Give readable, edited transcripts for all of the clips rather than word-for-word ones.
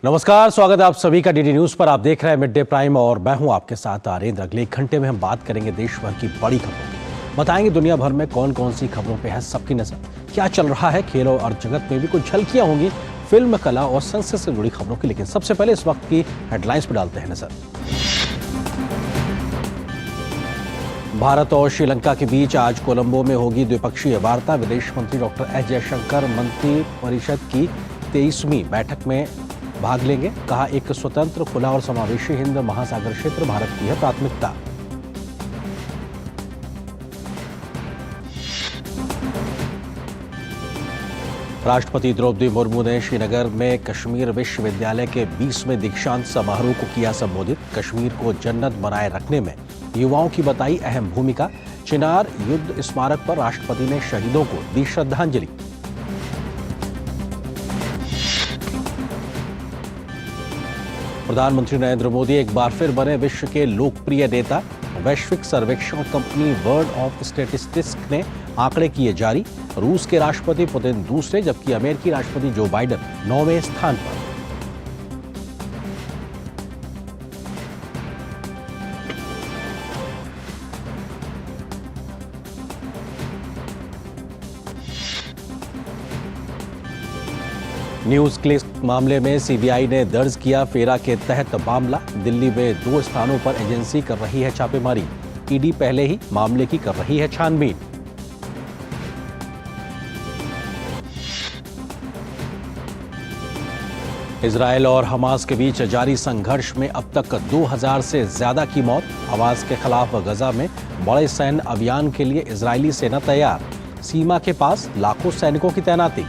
नमस्कार, स्वागत है आप सभी का डीडी न्यूज पर। आप देख रहे हैं मिड डे प्राइम और मैं हूं आपके साथ आरेंद्र। अगले 1 घंटे में हम बात करेंगे देश भर की बड़ी खबरों की, बताएंगे दुनिया भर में कौन कौन सी खबरों पे है सबकी नजर, क्या चल रहा है खेलों और जगत में भी कुछ झलकियां होंगी फिल्म, कला और संस्कृति से जुड़ी खबरों की। लेकिन सबसे पहले इस वक्त की हेडलाइंस पर डालते हैं नजर। भारत और श्रीलंका के बीच आज कोलंबो में होगी द्विपक्षीय वार्ता। विदेश मंत्री डॉक्टर एस जयशंकर मंत्रिपरिषद की 23वीं बैठक में भाग लेंगे। कहा, एक स्वतंत्र, खुला और समावेशी हिंद महासागर क्षेत्र भारत की है प्राथमिकता। राष्ट्रपति द्रौपदी मुर्मू ने श्रीनगर में कश्मीर विश्वविद्यालय के 20वें दीक्षांत समारोह को किया संबोधित। कश्मीर को जन्नत बनाए रखने में युवाओं की बताई अहम भूमिका। चिनार युद्ध स्मारक पर राष्ट्रपति ने शहीदों को दी श्रद्धांजलि। प्रधानमंत्री नरेंद्र मोदी एक बार फिर बने विश्व के लोकप्रिय नेता। वैश्विक सर्वेक्षण कंपनी वर्ल्ड ऑफ स्टैटिस्टिक्स ने आंकड़े किए जारी। रूस के राष्ट्रपति पुतिन दूसरे, जबकि अमेरिकी राष्ट्रपति जो बाइडेन 9वें स्थान पर। न्यूज क्लिक मामले में सीबीआई ने दर्ज किया फेरा के तहत मामला। दिल्ली में 2 स्थानों पर एजेंसी कर रही है छापेमारी। ईडी पहले ही मामले की कर रही है छानबीन। इजरायल और हमास के बीच जारी संघर्ष में अब तक 2000 से ज्यादा की मौत। हमास के खिलाफ गजा में बड़े सैन्य अभियान के लिए इजरायली सेना तैयार। सीमा के पास लाखों सैनिकों की तैनाती।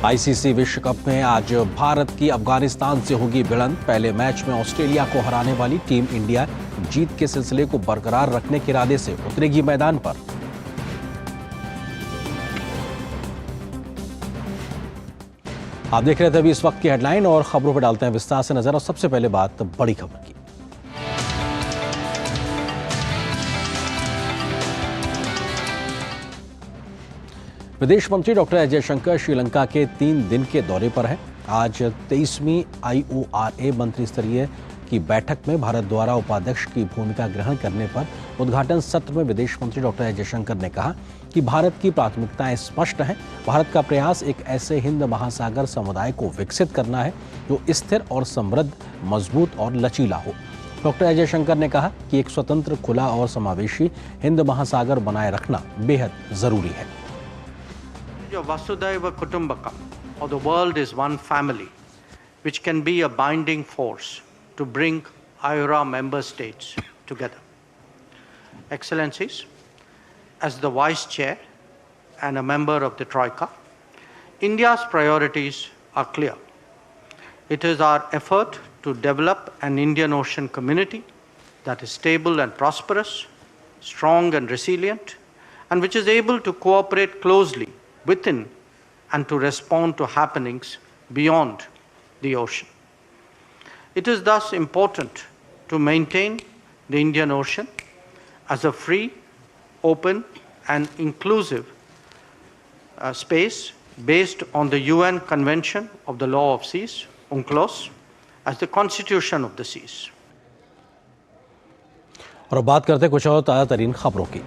आईसीसी विश्व कप में आज भारत की अफगानिस्तान से होगी भिड़ंत। पहले मैच में ऑस्ट्रेलिया को हराने वाली टीम इंडिया जीत के सिलसिले को बरकरार रखने के इरादे से उतरेगी मैदान पर। आप देख रहे थे अभी इस वक्त की हेडलाइन और खबरों पर डालते हैं विस्तार से नजर। और सबसे पहले बात बड़ी खबर की। विदेश मंत्री डॉक्टर एस जयशंकर श्रीलंका के 3 दिन के दौरे पर हैं। आज 23वीं IORA मंत्रिस्तरीय की बैठक में भारत द्वारा उपाध्यक्ष की भूमिका ग्रहण करने पर उद्घाटन सत्र में विदेश मंत्री डॉक्टर एस जयशंकर ने कहा कि भारत की प्राथमिकताएं स्पष्ट हैं। भारत का प्रयास एक ऐसे हिंद महासागर समुदाय को विकसित करना है जो स्थिर और समृद्ध, मजबूत और लचीला हो। डॉक्टर एस जयशंकर ने कहा कि एक स्वतंत्र, खुला और समावेशी हिंद महासागर बनाए रखना बेहद जरूरी है। Vasudhaiva Kutumbakam, or the world is one family, which can be a binding force to bring IORA member states together. Excellencies, as the Vice Chair and a member of the Troika, India's priorities are clear. It is our effort to develop an Indian Ocean community that is stable and prosperous, strong and resilient, and which is able to cooperate closely within and to respond to happenings beyond the ocean. It is thus important to maintain the Indian Ocean as a free, open and inclusive space based on the UN Convention of the Law of Seas, UNCLOS, as the Constitution of the Seas. और अब बात करते हैं कुछ और ताज़ा तरीन खबरों की।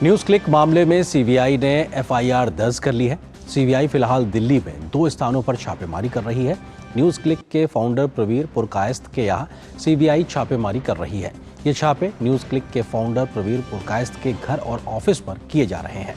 न्यूज क्लिक मामले में सीबीआई ने FIR दर्ज कर ली है। सीबीआई फिलहाल दिल्ली में 2 स्थानों पर छापेमारी कर रही है। न्यूज क्लिक के फाउंडर प्रवीर पुरकायस्थ के यहाँ सीबीआई छापेमारी कर रही है। ये छापे न्यूज क्लिक के फाउंडर प्रवीर पुरकायस्थ के घर और ऑफिस पर किए जा रहे हैं।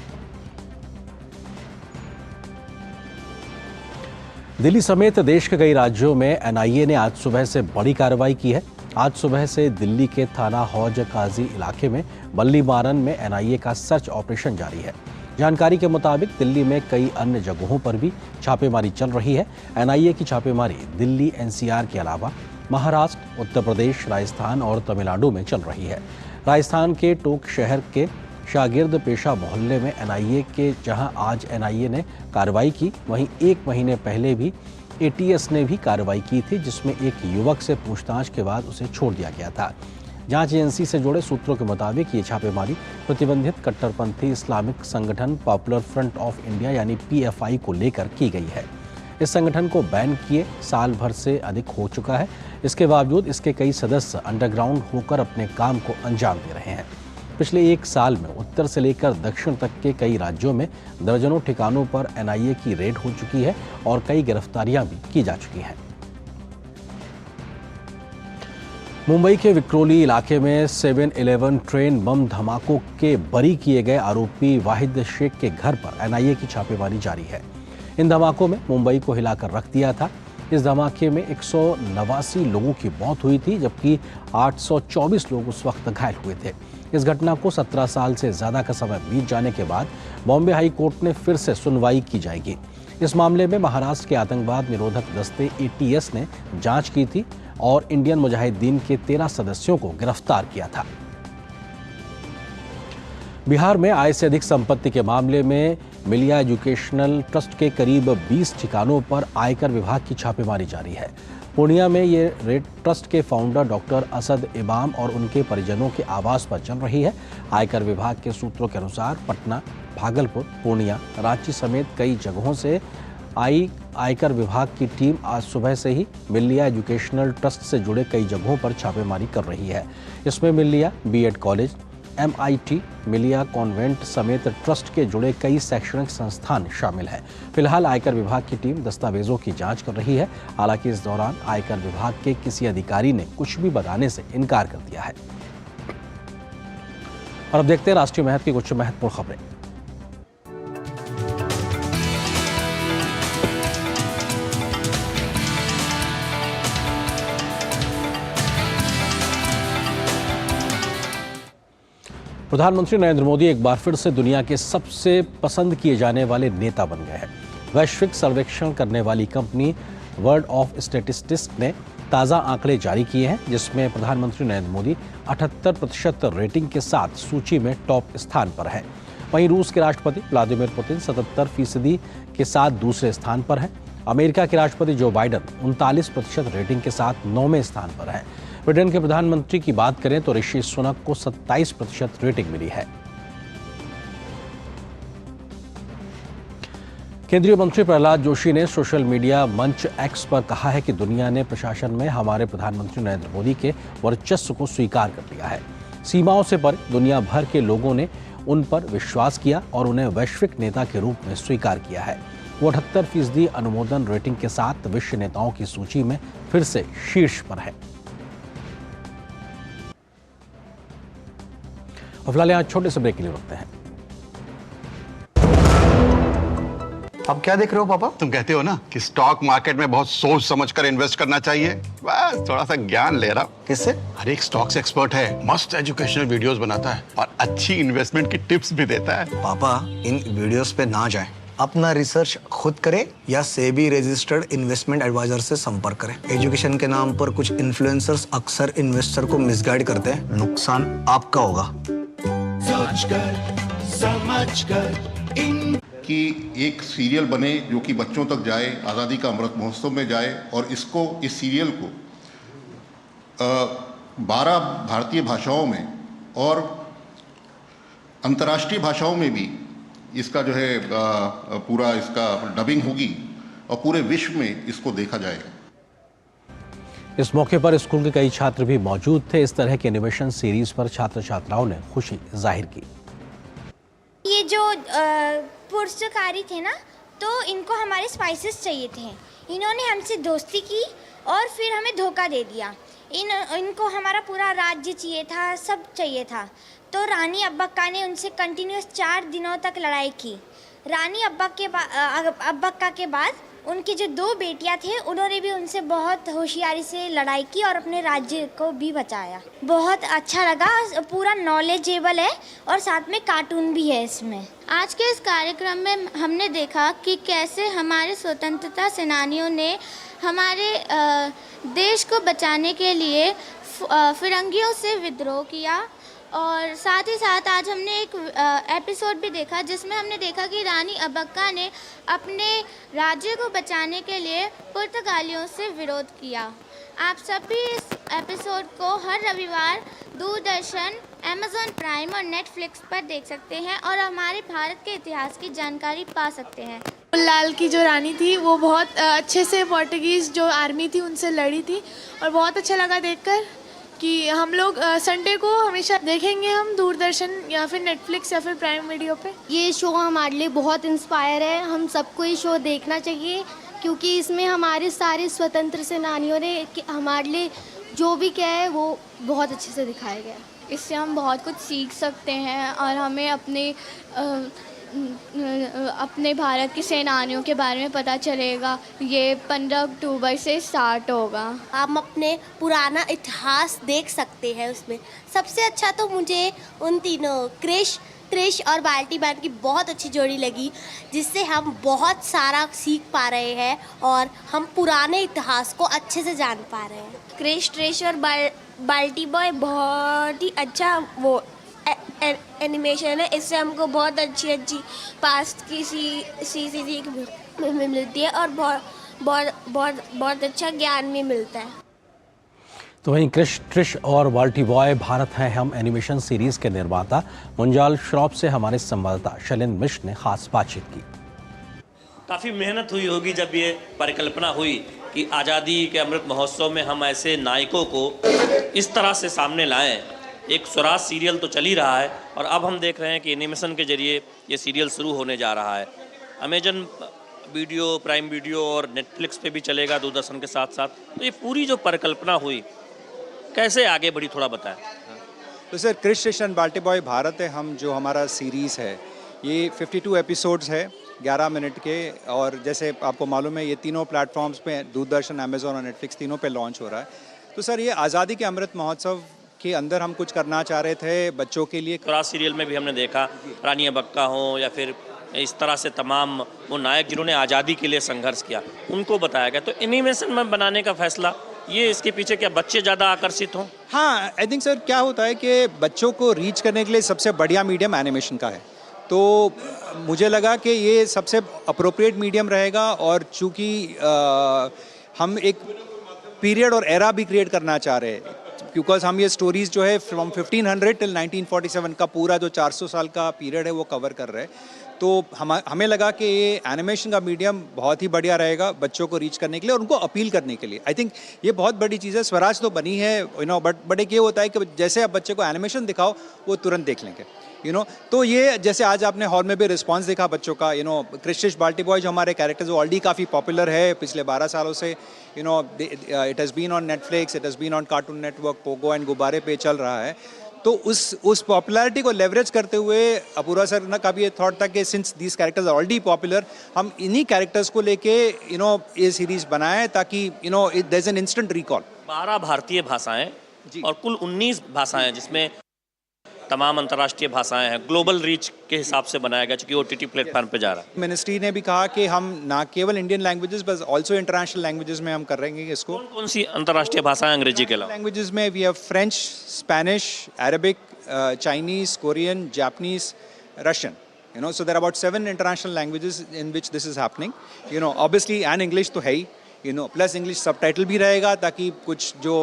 दिल्ली समेत देश के कई राज्यों में NIA ने आज सुबह से बड़ी कार्रवाई की है। आज सुबह से दिल्ली के थाना हौज काजी इलाके में बल्ली मारन में NIA का सर्च ऑपरेशन जारी है। जानकारी के मुताबिक दिल्ली में कई अन्य जगहों पर भी छापेमारी चल रही है। NIA की छापेमारी दिल्ली NCR के अलावा महाराष्ट्र, उत्तर प्रदेश, राजस्थान और तमिलनाडु में चल रही है। राजस्थान के टोंक शहर के शागिर्द पेशा मोहल्ले में एनआईए के जहां आज एनआईए ने कार्रवाई की, वहीं 1 महीने पहले भी एटीएस ने भी कार्रवाई की थी, जिसमें एक युवक से पूछताछ के बाद उसे छोड़ दिया गया था। जांच एजेंसी से जुड़े सूत्रों के मुताबिक ये छापेमारी प्रतिबंधित कट्टरपंथी इस्लामिक संगठन पॉपुलर फ्रंट ऑफ इंडिया यानी पीएफआई को लेकर की गई है। इस संगठन को बैन किए साल भर से अधिक हो चुका है। इसके बावजूद इसके कई सदस्य अंडरग्राउंड होकर अपने काम को अंजाम दे रहे हैं। पिछले 1 साल में उत्तर से लेकर दक्षिण तक के कई राज्यों में दर्जनों ठिकानों पर एनआईए की रेड हो चुकी है और कई गिरफ्तारियां भी की जा चुकी हैं। मुंबई के विक्रोली इलाके में 7-Eleven ट्रेन बम धमाकों के बरी किए गए आरोपी वाहिद शेख के घर पर एनआईए की छापेमारी जारी है। इन धमाकों में मुंबई को हिलाकर रख दिया था। इस धमाके में 189 लोगों की मौत हुई थी, जबकि 824 लोग उस वक्त घायल हुए थे। इस घटना को 17 साल से ज्यादा का समय बीत जाने के बाद बॉम्बे हाई कोर्ट ने फिर से सुनवाई की जाएगी। इस मामले में महाराष्ट्र के आतंकवाद निरोधक दस्ते एटीएस ने जांच की थी और इंडियन मुजाहिदीन के 13 सदस्यों को गिरफ्तार किया था। बिहार में आय से अधिक संपत्ति के मामले में मिलिया एजुकेशनल ट्रस्ट के करीब 20 ठिकानों पर आयकर विभाग की छापेमारी जारी है। पूर्णिया में ये रेड ट्रस्ट के फाउंडर डॉक्टर असद इमाम और उनके परिजनों के आवास पर चल रही है। आयकर विभाग के सूत्रों के अनुसार पटना, भागलपुर, पूर्णिया, रांची समेत कई जगहों से आयकर विभाग की टीम आज सुबह से ही मिलिया एजुकेशनल ट्रस्ट से जुड़े कई जगहों पर छापेमारी कर रही है। इसमें मिलिया बीएड कॉलेज, MIT, मिलिया कॉन्वेंट समेत ट्रस्ट के जुड़े कई शैक्षणिक संस्थान शामिल हैं। फिलहाल आयकर विभाग की टीम दस्तावेजों की जांच कर रही है। हालांकि इस दौरान आयकर विभाग के किसी अधिकारी ने कुछ भी बताने से इनकार कर दिया है। और अब देखते हैं राष्ट्रीय महत्व की कुछ महत्वपूर्ण खबरें। प्रधानमंत्री नरेंद्र मोदी एक बार फिर से दुनिया के सबसे पसंद किए जाने वाले नेता बन गए हैं। वैश्विक सर्वेक्षण करने वाली कंपनी वर्ल्ड ऑफ स्टैटिस्टिक्स ने ताज़ा आंकड़े जारी किए हैं, जिसमें प्रधानमंत्री नरेंद्र मोदी 78% रेटिंग के साथ सूची में टॉप स्थान पर है। वहीं रूस के राष्ट्रपति व्लादिमीर पुतिन 77% के साथ दूसरे स्थान पर हैं। अमेरिका के राष्ट्रपति जो बाइडन 39% रेटिंग के साथ 9वें स्थान पर हैं। ब्रिटेन के प्रधानमंत्री की बात करें तो ऋषि सुनक को 27% रेटिंग मिली है। केंद्रीय मंत्री प्रहलाद जोशी ने सोशल मीडिया मंच एक्स पर कहा है कि दुनिया ने प्रशासन में हमारे प्रधानमंत्री नरेंद्र मोदी के वर्चस्व को स्वीकार कर लिया है। सीमाओं से परे दुनिया भर के लोगों ने उन पर विश्वास किया और उन्हें वैश्विक नेता के रूप में स्वीकार किया है। वो 78% अनुमोदन रेटिंग के साथ विश्व नेताओं की सूची में फिर से शीर्ष पर है। फिलहाल यहाँ छोटे से ब्रेक के लिए रुकते हैं। अब क्या देख रहे हो पापा? तुम कहते हो ना कि स्टॉक मार्केट में बहुत सोच समझकर इन्वेस्ट करना चाहिए, बस थोड़ा सा ज्ञान ले रहा हूं। किससे? हर एक स्टॉक्स एक्सपर्ट है, मस्त एजुकेशनल वीडियोस बनाता है और अच्छी इन्वेस्टमेंट की टिप्स भी देता है। पापा इन वीडियोस पे ना जाएं, अपना रिसर्च खुद करें या सेबी रजिस्टर्ड इन्वेस्टमेंट एडवाइजर से संपर्क करें। एजुकेशन के नाम पर कुछ इन्फ्लुएंसर्स अक्सर इन्वेस्टर को मिसगाइड करते हैं, नुकसान आपका होगा। कि एक सीरियल बने जो कि बच्चों तक जाए, आज़ादी का अमृत महोत्सव में जाए और इस सीरियल को 12 भारतीय भाषाओं में और अंतर्राष्ट्रीय भाषाओं में भी इसका जो है पूरा इसका डबिंग होगी और पूरे विश्व में इसको देखा जाएगा। इस मौके पर स्कूल के कई छात्र भी मौजूद थे। इस तरह के एनिमेशन सीरीज पर छात्र छात्राओं ने खुशी जाहिर की। ये जो पुरस्कारी थे ना, तो इनको हमारे स्पाइसेस चाहिए थे। इन्होंने हमसे दोस्ती की और फिर हमें धोखा दे दिया। इनको हमारा पूरा राज्य चाहिए था, सब चाहिए था। तो रानी अब्बक्का ने उनसे कंटिन्यूस 4 दिनों तक लड़ाई की। रानी अब्बक्का के बाद उनकी जो 2 बेटियां थे, उन्होंने भी उनसे बहुत होशियारी से लड़ाई की और अपने राज्य को भी बचाया। बहुत अच्छा लगा, पूरा नॉलेजेबल है और साथ में कार्टून भी है इसमें। आज के इस कार्यक्रम में हमने देखा कि कैसे हमारे स्वतंत्रता सेनानियों ने हमारे देश को बचाने के लिए फिरंगियों से विद्रोह किया और साथ ही साथ आज हमने एक एपिसोड भी देखा जिसमें हमने देखा कि रानी अब्बक्का ने अपने राज्य को बचाने के लिए पुर्तगालियों से विरोध किया। आप सभी इस एपिसोड को हर रविवार दूरदर्शन, अमेज़न प्राइम और नेटफ्लिक्स पर देख सकते हैं और हमारे भारत के इतिहास की जानकारी पा सकते हैं। लाल की जो रानी थी वो बहुत अच्छे से पोर्टुगीज़ जो आर्मी थी उनसे लड़ी थी और बहुत अच्छा लगा देखकर कि हम लोग संडे को हमेशा देखेंगे हम दूरदर्शन या फिर नेटफ्लिक्स या फिर प्राइम वीडियो पे। ये शो हमारे लिए बहुत इंस्पायर है, हम सबको ये शो देखना चाहिए क्योंकि इसमें हमारे सारे स्वतंत्र सेनानियों ने हमारे लिए जो भी किया है वो बहुत अच्छे से दिखाया गया है। इससे हम बहुत कुछ सीख सकते हैं और हमें अपने भारत के सेनानियों के बारे में पता चलेगा। ये 15 अक्टूबर से स्टार्ट होगा। हम अपने पुराना इतिहास देख सकते हैं उसमें। सबसे अच्छा तो मुझे उन तीनों क्रिश और बाल्टी बैन की बहुत अच्छी जोड़ी लगी जिससे हम बहुत सारा सीख पा रहे हैं और हम पुराने इतिहास को अच्छे से जान पा रहे हैं। क्रिश, ट्रिश और बाल्टी बॉय बहुत ही अच्छा वो एनिमेशन है। इससे हमको बहुत अच्छी पास्ट की सीख मिलती है और बहुत अच्छा ज्ञान भी मिलता है। तो वहीं क्रिश, ट्रिश और बाल्टी बॉय भारत हैं हम एनिमेशन सीरीज के निर्माता मुंजाल श्रॉफ से हमारे संवाददाता शैलेंद्र मिश्र ने खास बातचीत की। काफ़ी मेहनत हुई होगी जब ये परिकल्पना हुई कि आज़ादी के अमृत महोत्सव में हम ऐसे नायकों को इस तरह से सामने लाएं। एक स्वराज सीरियल तो चल ही रहा है और अब हम देख रहे हैं कि एनिमेशन के जरिए ये सीरियल शुरू होने जा रहा है। अमेजन वीडियो, प्राइम वीडियो और नेटफ्लिक्स पे भी चलेगा दूरदर्शन के साथ साथ। तो ये पूरी जो परिकल्पना हुई कैसे आगे बढ़ी, थोड़ा बताएं। तो सर, क्रिश, ट्रिश एंड बाल्टी बॉय भारत है हम जो हमारा सीरीज़ है ये 52 एपिसोड्स है 11 मिनट के और जैसे आपको मालूम है ये तीनों प्लेटफॉर्म्स पे दूरदर्शन, अमेजोन और नेटफ्लिक्स तीनों पे लॉन्च हो रहा है। तो सर ये आज़ादी के अमृत महोत्सव के अंदर हम कुछ करना चाह रहे थे बच्चों के लिए। स्वराज सीरियल में भी हमने देखा रानी अब्बक्का हो या फिर इस तरह से तमाम वो नायक जिन्होंने आज़ादी के लिए संघर्ष किया उनको बताया गया। तो एनिमेशन में बनाने का फैसला ये इसके पीछे क्या बच्चे ज़्यादा आकर्षित हों? हाँ, आई थिंक सर क्या होता है कि बच्चों को रीच करने के लिए सबसे बढ़िया मीडियम एनिमेशन का है। तो मुझे लगा कि ये सबसे अप्रोप्रिएट मीडियम रहेगा और चूँकि हम एक पीरियड और एरा भी क्रिएट करना चाह रहे हैं बिकॉज हम ये स्टोरीज़ जो है फ्रॉम 1500 टिल 1947 का पूरा जो 400 साल का पीरियड है वो कवर कर रहे हैं। तो हमें लगा कि ये एनिमेशन का मीडियम बहुत ही बढ़िया रहेगा बच्चों को रीच करने के लिए और उनको अपील करने के लिए। आई थिंक ये बहुत बड़ी चीज़ है। स्वराज तो बनी है बट एक ये होता है कि जैसे आप बच्चे को एनिमेशन दिखाओ वो तुरंत देख लेंगे तो ये जैसे आज आपने हॉल में भी रिस्पांस देखा बच्चों का क्रिश, ट्रिश, बाल्टी बॉय जो हमारे कैरेक्टर्स वो ऑलरेडी काफ़ी पॉपुलर है पिछले 12 सालों से। It has been on Netflix, it has been on Cartoon Network, Pogo and Gubbare पे चल रहा है। तो उस पॉपुलैरिटी को लेवरेज करते हुए अपूर्वा सर ने कभी ये थॉट था कि since these characters are already popular हम इन्हीं कैरेक्टर्स को लेके ये सीरीज बनाएं ताकि there is an instant recall. 12 भारतीय भाषाएं और कुल 19 भाषाएं जिसमें तमाम अंतर्राष्ट्रीय भाषाएं हैं। ग्लोबल रीच के हिसाब से बनाया गया क्योंकि OTT प्लेटफॉर्म पे जा रहा है। मिनिस्ट्री ने भी कहा कि हम ना केवल इंडियन लैंग्वेजेस बस ऑल्सो इंटरनेशनल लैंग्वेजेस में हम कर रहे हैं इसको। कौन सी अंतर्राष्ट्रीय भाषाएं अंग्रेजी के अलावा? लैंग्वेजेस में we have French, Spanish, Arabic, Chinese, Korean, Japanese, Russian. so there are about 7 international languages in which this is happening. Obviously and English तो है ही, प्लस इंग्लिश सबटाइटल भी रहेगा ताकि कुछ जो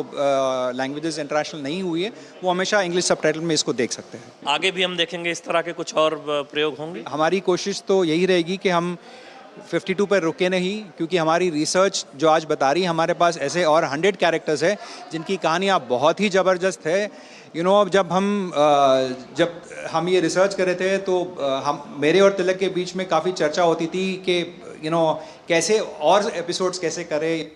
लैंग्वेजेस इंटरनेशनल नहीं हुई है वो हमेशा इंग्लिश सबटाइटल में इसको देख सकते हैं। आगे भी हम देखेंगे इस तरह के कुछ और प्रयोग होंगे। हमारी कोशिश तो यही रहेगी कि हम 52 पर रुके नहीं क्योंकि हमारी रिसर्च जो आज बता रही है हमारे पास ऐसे और 100 कैरेक्टर्स है जिनकी कहानियाँ बहुत ही ज़बरदस्त है। जब हम ये रिसर्च कर रहे थे तो मेरे और तिलक के बीच में काफ़ी चर्चा होती थी कि कैसे और एपिसोड्स कैसे करें।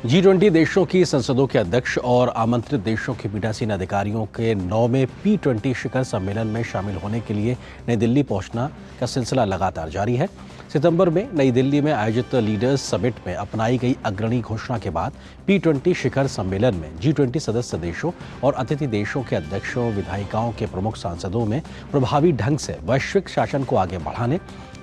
G20 देशों की संसदों के अध्यक्ष और आमंत्रित देशों के पीठासीन अधिकारियों के 9वें P20 शिखर सम्मेलन में शामिल होने के लिए नई दिल्ली पहुंचना का सिलसिला लगातार जारी है। सितंबर में नई दिल्ली में आयोजित लीडर्स समिट में अपनाई गई अग्रणी घोषणा के बाद P20 शिखर सम्मेलन में G20 सदस्य देशों और अतिथि देशों के अध्यक्षों, विधायिकाओं के प्रमुख सांसदों में प्रभावी ढंग से वैश्विक शासन को आगे बढ़ाने,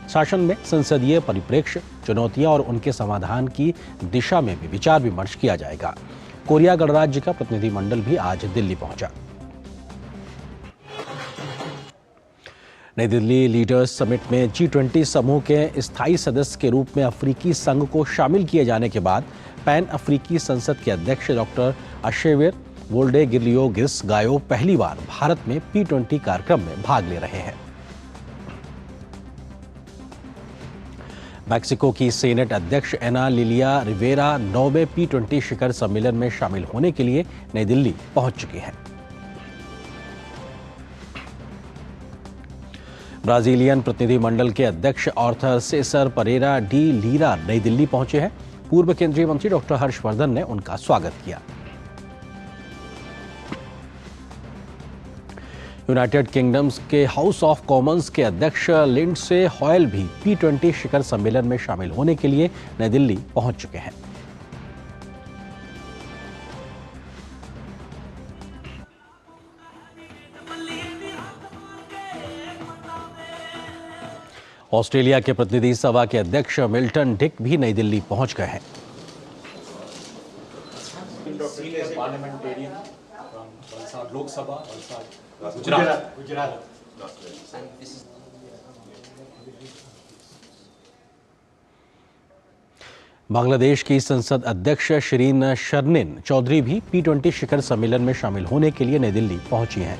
शासन में संसदीय परिप्रेक्ष्य, चुनौतियां और उनके समाधान की दिशा में भी विचार विमर्श किया जाएगा। कोरिया गणराज्य का प्रतिनिधिमंडल भी आज दिल्ली पहुंचा। नई दिल्ली लीडर्स समिट में G20 समूह के स्थायी सदस्य के रूप में अफ्रीकी संघ को शामिल किए जाने के बाद पैन अफ्रीकी संसद के अध्यक्ष डॉक्टर अशेविर वोल्डे गिर्लियोगिस गायो पहली बार भारत में P20 कार्यक्रम में भाग ले रहे हैं। मैक्सिको की सेनेट अध्यक्ष एना लिलिया रिवेरा 9वें P20 शिखर सम्मेलन में शामिल होने के लिए नई दिल्ली पहुंच चुकी हैं। ब्राजीलियन प्रतिनिधिमंडल के अध्यक्ष आर्थर सेसर परेरा डी लीरा नई दिल्ली पहुंचे हैं। पूर्व केंद्रीय मंत्री डॉक्टर हर्षवर्धन ने उनका स्वागत किया। यूनाइटेड किंगडम्स के हाउस ऑफ कॉमन्स के अध्यक्ष लिंडसे हॉयल भी P20 शिखर सम्मेलन में शामिल होने के लिए नई दिल्ली पहुंच चुके हैं। ऑस्ट्रेलिया के प्रतिनिधि सभा के अध्यक्ष मिल्टन डिक भी नई दिल्ली पहुंच गए हैं। बांग्लादेश की संसद अध्यक्ष शिरीन शर्निन चौधरी भी P20 शिखर सम्मेलन में शामिल होने के लिए नई दिल्ली पहुंची हैं।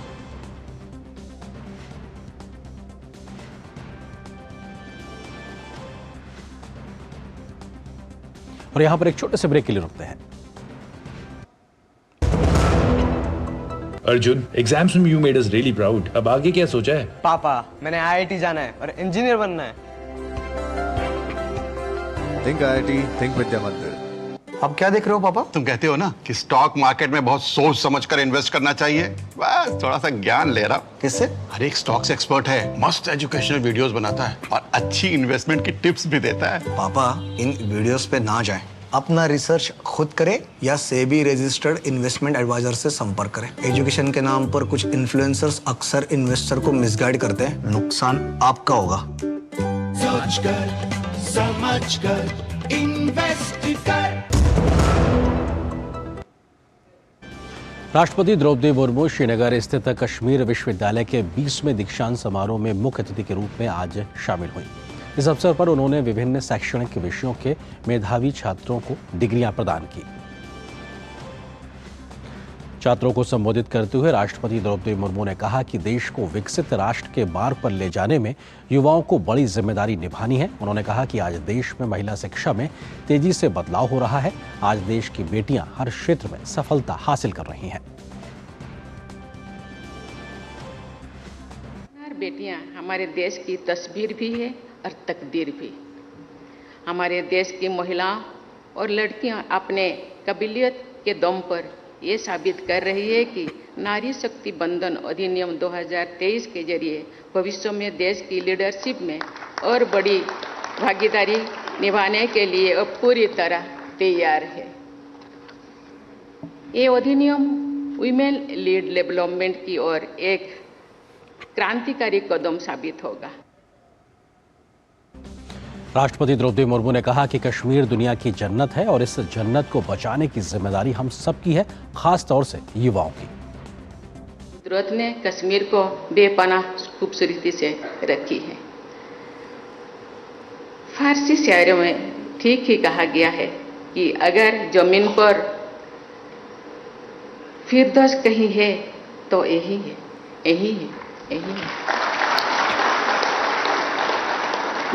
और यहां पर एक छोटे से ब्रेक के लिए रुकते हैं। अर्जुन, एग्जाम्स में you made us really proud. अब आगे क्या सोचा है? पापा, मैंने IIT जाना है और इंजीनियर बनना है। थिंक IIT, थिंक विद्या मंदिर। अब क्या देख रहे हो पापा? तुम कहते हो ना कि स्टॉक मार्केट में बहुत सोच समझ कर इन्वेस्ट करना चाहिए, बस थोड़ा सा ज्ञान ले रहा हूं। किससे? हर एक स्टॉक्स एक्सपर्ट है, मस्त एजुकेशनल वीडियोस बनाता है और अच्छी इन्वेस्टमेंट की टिप्स भी देता है। पापा, इन वीडियोस पे ना जाएं। अपना रिसर्च खुद करें या सेबी रजिस्टर्ड इन्वेस्टमेंट एडवाइजर से संपर्क करें। एजुकेशन के नाम पर कुछ इन्फ्लुएंसर्स अक्सर इन्वेस्टर को मिसगाइड करते हैं, नुकसान आपका होगा। सोच कर, समझ कर, इन्वेस्ट कर। राष्ट्रपति द्रौपदी मुर्मू श्रीनगर स्थित कश्मीर विश्वविद्यालय के 20वें दीक्षांत समारोह में मुख्य अतिथि के रूप में आज शामिल हुई। इस अवसर पर उन्होंने विभिन्न शैक्षणिक विषयों के मेधावी छात्रों को डिग्रियां प्रदान की। छात्रों को संबोधित करते हुए राष्ट्रपति द्रौपदी मुर्मू ने कहा कि देश को विकसित राष्ट्र के मार्ग पर ले जाने में युवाओं को बड़ी जिम्मेदारी निभानी है। उन्होंने कहा कि आज देश में महिला शिक्षा में तेजी से बदलाव हो रहा है। आज देश की बेटियां हर क्षेत्र में सफलता हासिल कर रही हैं। बेटियां हमारे देश की तस्वीर भी है और तकदीर भी। हमारे देश की महिलाओं और लड़कियां अपने काबिलियत के दम पर ये साबित कर रही है कि नारी शक्ति बंधन अधिनियम 2023 के जरिए भविष्य में देश की लीडरशिप में और बड़ी भागीदारी निभाने के लिए अब पूरी तरह तैयार है। ये अधिनियम वीमेन लीड डेवलपमेंट की ओर एक क्रांतिकारी कदम साबित होगा। राष्ट्रपति द्रौपदी मुर्मू ने कहा कि कश्मीर दुनिया की जन्नत है और इस जन्नत को बचाने की जिम्मेदारी हम सबकी है, खास तौर से युवाओं की। कुदरत ने कश्मीर को बेपनाह खूबसूरती से रखी है। फारसी शायरों में ठीक ही कहा गया है कि अगर जमीन पर फिरदौस कहीं है तो यही है, यही है, यही है।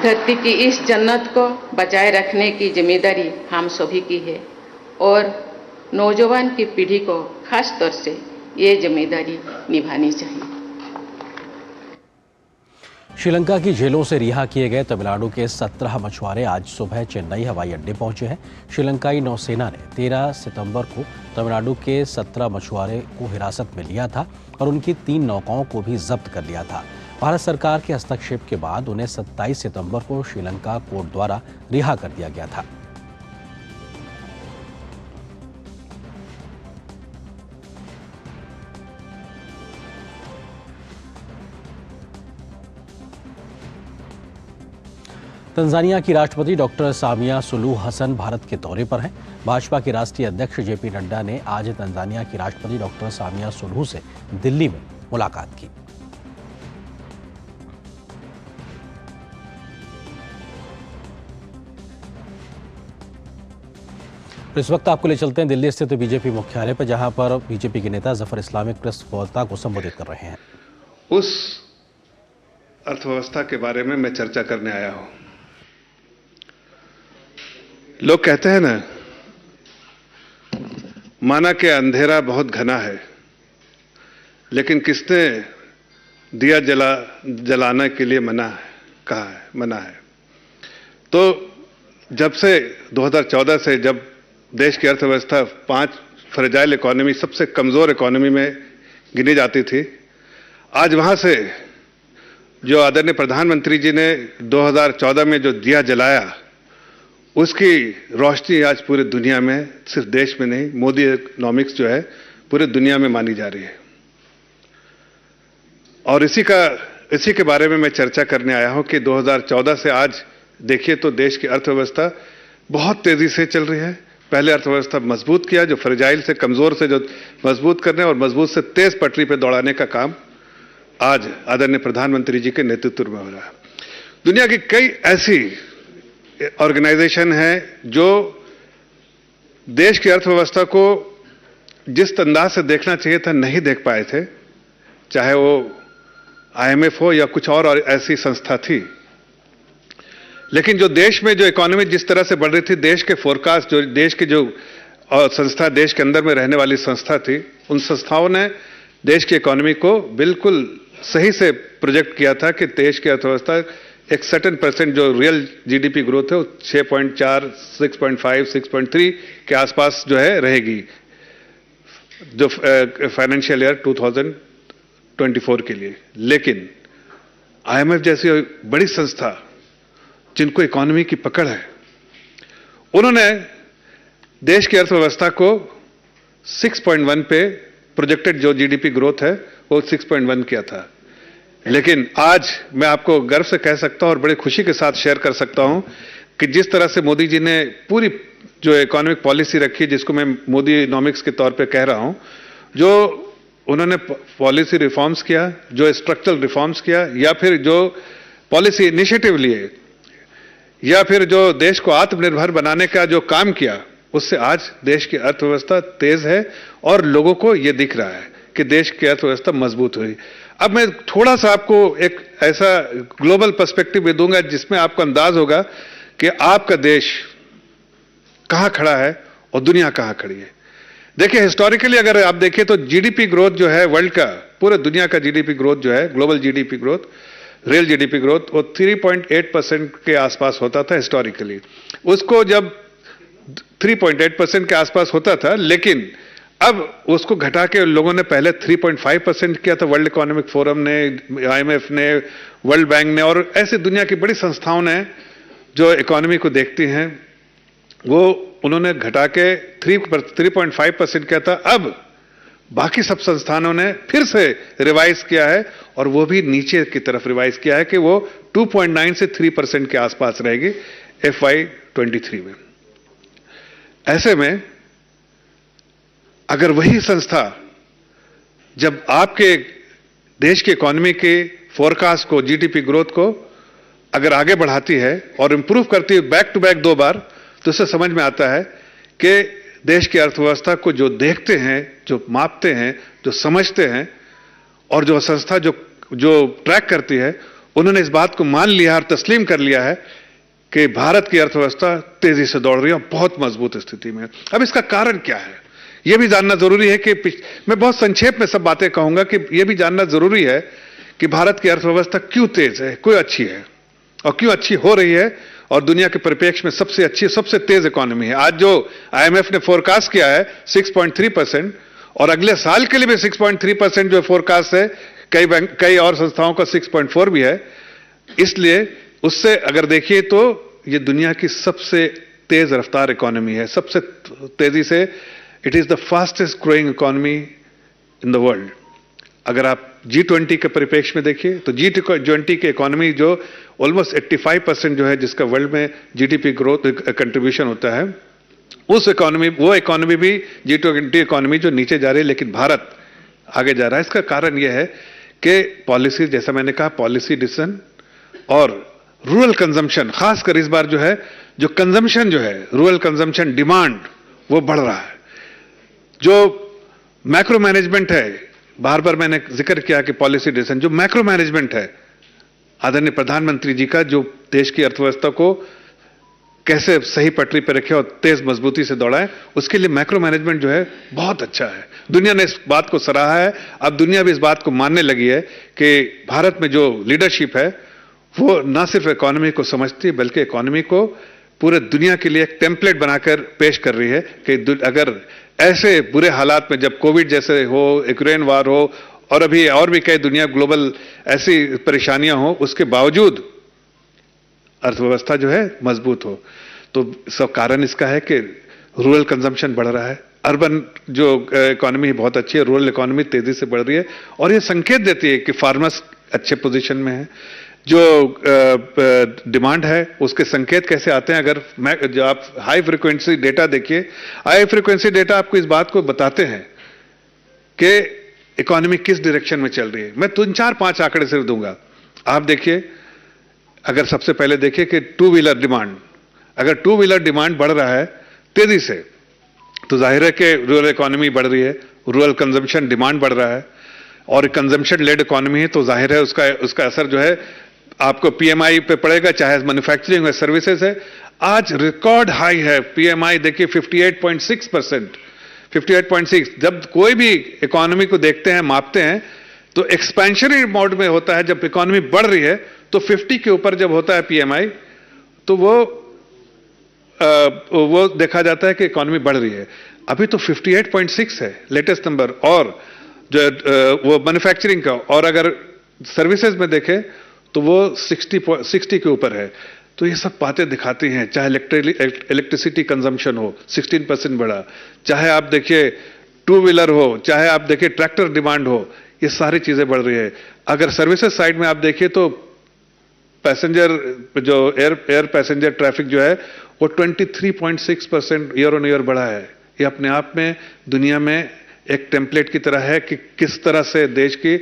धरती की इस जन्नत को बचाए रखने की जिम्मेदारी हम सभी की है और नौजवान की पीढ़ी को खास तौर से ये जिम्मेदारी निभानी चाहिए। श्रीलंका की जेलों से रिहा किए गए तमिलनाडु के 17 मछुआरे आज सुबह चेन्नई हवाई अड्डे पहुंचे हैं। श्रीलंकाई नौसेना ने 13 सितंबर को तमिलनाडु के 17 मछुआरे को हिरासत में लिया था और उनकी 3 नौकाओं को भी जब्त कर लिया था। भारत सरकार के हस्तक्षेप के बाद उन्हें 27 सितंबर को श्रीलंका कोर्ट द्वारा रिहा कर दिया गया था। तंजानिया की राष्ट्रपति डॉक्टर सामिया सुलूहु हसन भारत के दौरे पर हैं। भाजपा के राष्ट्रीय अध्यक्ष जेपी नड्डा ने आज तंजानिया की राष्ट्रपति डॉक्टर सामिया सुलूहु से दिल्ली में मुलाकात की। इस वक्त आपको ले चलते हैं दिल्ली स्थित बीजेपी मुख्यालय पर, जहां पर बीजेपी के नेता जफर इस्लामिक प्रेस वार्ता को संबोधित कर रहे हैं। उस अर्थव्यवस्था के बारे में मैं चर्चा करने आया हूं। लोग कहते हैं ना, माना कि अंधेरा बहुत घना है, लेकिन किसने दिया जलाने के लिए मना है। तो जब से 2014 से जब देश की अर्थव्यवस्था 5 फ्रेजाइल इकोनॉमी, सबसे कमजोर इकोनॉमी में गिनी जाती थी, आज वहां से जो आदरणीय प्रधानमंत्री जी ने 2014 में जो दिया जलाया, उसकी रोशनी आज पूरी दुनिया में, सिर्फ देश में नहीं, मोदी इकोनॉमिक्स जो है पूरी दुनिया में मानी जा रही है। और इसी के बारे में मैं चर्चा करने आया हूं कि 2014 से आज देखिए तो देश की अर्थव्यवस्था बहुत तेजी से चल रही है। पहले अर्थव्यवस्था मजबूत किया, जो फ्रेजाइल से, कमजोर से जो मजबूत करने और मजबूत से तेज पटरी पर दौड़ाने का काम आज आदरणीय प्रधानमंत्री जी के नेतृत्व में हो रहा है। दुनिया की कई ऐसी ऑर्गेनाइजेशन है जो देश की अर्थव्यवस्था को जिस अंदाज से देखना चाहिए था नहीं देख पाए थे, चाहे वो IMF हो या कुछ और ऐसी संस्था थी। लेकिन जो देश में जो इकोनॉमी जिस तरह से बढ़ रही थी, देश के फोरकास्ट, जो देश की जो संस्था, देश के अंदर में रहने वाली संस्था थी, उन संस्थाओं ने देश की इकोनॉमी को बिल्कुल सही से प्रोजेक्ट किया था कि देश की अर्थव्यवस्था एक सर्टेन % जो रियल GDP ग्रोथ है वो 6.4, 6.5, 6.3 के आसपास जो है रहेगी, जो फाइनेंशियल ईयर 2024 के लिए। लेकिन IMF जैसी बड़ी संस्था जिनको इकोनॉमी की पकड़ है, उन्होंने देश की अर्थव्यवस्था को 6.1 पे प्रोजेक्टेड जो GDP ग्रोथ है वो 6.1 किया था। लेकिन आज मैं आपको गर्व से कह सकता हूं और बड़ी खुशी के साथ शेयर कर सकता हूं कि जिस तरह से मोदी जी ने पूरी जो इकोनॉमिक पॉलिसी रखी, जिसको मैं मोदी इकोनॉमिक्स के तौर पे कह रहा हूं, जो उन्होंने पॉलिसी रिफॉर्म्स किया, जो स्ट्रक्चरल रिफॉर्म्स किया, या फिर जो पॉलिसी इनिशिएटिव लिए, या फिर जो देश को आत्मनिर्भर बनाने का जो काम किया, उससे आज देश की अर्थव्यवस्था तेज है और लोगों को यह दिख रहा है कि देश की अर्थव्यवस्था मजबूत हुई। अब मैं थोड़ा सा आपको एक ऐसा ग्लोबल पर्सपेक्टिव भी दूंगा जिसमें आपको अंदाज होगा कि आपका देश कहां खड़ा है और दुनिया कहां खड़ी है। देखिए, हिस्टोरिकली अगर आप देखिए तो GDP ग्रोथ जो है वर्ल्ड का, पूरे दुनिया का GDP ग्रोथ जो है, global GDP growth, real GDP growth, वो 3.8% के आसपास होता था हिस्टोरिकली। उसको जब 3.8% के आसपास होता था, लेकिन अब उसको घटा के लोगों ने पहले 3.5% किया था। वर्ल्ड इकोनॉमिक फोरम ने, IMF ने, वर्ल्ड बैंक ने और ऐसे दुनिया की बड़ी संस्थाओं ने जो इकोनॉमी को देखती हैं, वो उन्होंने घटा के 3.5% किया था। अब बाकी सब संस्थानों ने फिर से रिवाइज किया है और वो भी नीचे की तरफ रिवाइज किया है कि वो 2.9 से 3% के आसपास रहेगी FY23 में। ऐसे में अगर वही संस्था जब आपके देश की इकोनॉमी के फोरकास्ट को, GDP ग्रोथ को अगर आगे बढ़ाती है और इंप्रूव करती है बैक टू बैक 2 बार, तो इससे समझ में आता है कि देश की अर्थव्यवस्था को जो देखते हैं, जो मापते हैं, जो समझते हैं और जो संस्था जो ट्रैक करती है, उन्होंने इस बात को मान लिया और तस्लीम कर लिया है कि भारत की अर्थव्यवस्था तेजी से दौड़ रही है और बहुत मजबूत स्थिति में। अब इसका कारण क्या है, यह भी जानना जरूरी है कि मैं बहुत संक्षेप में सब बातें कहूंगा कि यह भी जानना जरूरी है कि भारत की अर्थव्यवस्था क्यों तेज है, क्यों अच्छी है और क्यों अच्छी हो रही है और दुनिया के परिप्रेक्ष्य में सबसे अच्छी, सबसे तेज इकोनॉमी है। आज जो IMF ने फोरकास्ट किया है 6.3% और अगले साल के लिए भी 6.3% जो फोरकास्ट है, कई और संस्थाओं का 6.4 भी है। इसलिए उससे अगर देखिए तो ये दुनिया की सबसे तेज रफ्तार इकोनॉमी है, सबसे तेजी से, it is the fastest growing economy in the world. अगर आप G20 के परिप्रेक्ष्य में देखिए तो G20 की इकोनॉमी जो ऑलमोस्ट 85% जो है, जिसका वर्ल्ड में GDP ग्रोथ कंट्रीब्यूशन होता है, उस इकोनॉमी, वो इकोनॉमी भी G20 इकोनॉमी जो नीचे जा रही है, लेकिन भारत आगे जा रहा है। इसका कारण यह है कि पॉलिसी, जैसा मैंने कहा, पॉलिसी डिसीजन और रूरल कंजम्पशन, खासकर इस बार जो है, जो कंजम्पशन जो है, रूरल कंजम्पशन डिमांड वो बढ़ रहा है। जो मैक्रो मैनेजमेंट है, बार बार मैंने जिक्र किया कि पॉलिसी डिसीजन, जो मैक्रो मैनेजमेंट है आदरणीय प्रधानमंत्री जी का, जो देश की अर्थव्यवस्था को कैसे सही पटरी पर रखे और तेज मजबूती से दौड़ाए, उसके लिए मैक्रो मैनेजमेंट जो है बहुत अच्छा है। दुनिया ने इस बात को सराहा है। अब दुनिया भी इस बात को मानने लगी है कि भारत में जो लीडरशिप है वो ना सिर्फ इकोनॉमी को समझती बल्कि इकोनॉमी को पूरे दुनिया के लिए एक टेम्पलेट बनाकर पेश कर रही है कि अगर ऐसे बुरे हालात में, जब कोविड जैसे हो, यूक्रेन वार हो और अभी और भी कई दुनिया ग्लोबल ऐसी परेशानियां हो, उसके बावजूद अर्थव्यवस्था जो है मजबूत हो। तो सब कारण इसका है कि रूरल कंजम्पशन बढ़ रहा है, अर्बन जो इकोनॉमी बहुत अच्छी है, रूरल इकोनॉमी तेजी से बढ़ रही है और ये संकेत देती है कि फार्मर्स अच्छे पोजीशन में है। जो डिमांड है उसके संकेत कैसे आते हैं, अगर जो आप हाई फ्रीक्वेंसी डेटा देखिए, हाई फ्रीक्वेंसी डेटा आपको इस बात को बताते हैं कि इकोनॉमी किस डायरेक्शन में चल रही है। मैं 3-4-5 आंकड़े सिर्फ दूंगा। आप देखिए, अगर सबसे पहले देखिए कि टू व्हीलर डिमांड, अगर टू व्हीलर डिमांड बढ़ रहा है तेजी से तो जाहिर है कि रूरल इकोनॉमी बढ़ रही है, रूरल कंजम्पशन डिमांड बढ़ रहा है और कंजम्पशन लेड इकोनॉमी है तो जाहिर है उसका असर जो है आपको पीएमआई पे पड़ेगा, चाहे मैन्युफैक्चरिंग है, सर्विसेज है। आज रिकॉर्ड हाई है पीएमआई, देखिए 58.6%, 58.6। जब कोई भी इकोनॉमी को देखते हैं, मापते हैं तो एक्सपेंशनरी मोड में होता है। जब इकोनॉमी बढ़ रही है तो 50 के ऊपर जब होता है पीएमआई तो वो देखा जाता है कि इकोनॉमी बढ़ रही है। अभी तो 58.6 है लेटेस्ट नंबर, और जो वो मैन्युफैक्चरिंग का, और अगर सर्विसेज में देखें तो वो 60 के ऊपर है। तो ये सब बातें दिखाती हैं, चाहे इलेक्ट्रिसिटी कंजम्पशन हो 16% बढ़ा, चाहे आप देखिए टू व्हीलर हो, चाहे आप देखिए ट्रैक्टर डिमांड हो, ये सारी चीजें बढ़ रही है। अगर सर्विसेज साइड में आप देखिए तो पैसेंजर जो एयर पैसेंजर ट्रैफिक जो है वो 23.6% ईयर ऑन ईयर बढ़ा है। ये अपने आप में दुनिया में एक टेम्पलेट की तरह है कि किस तरह से देश की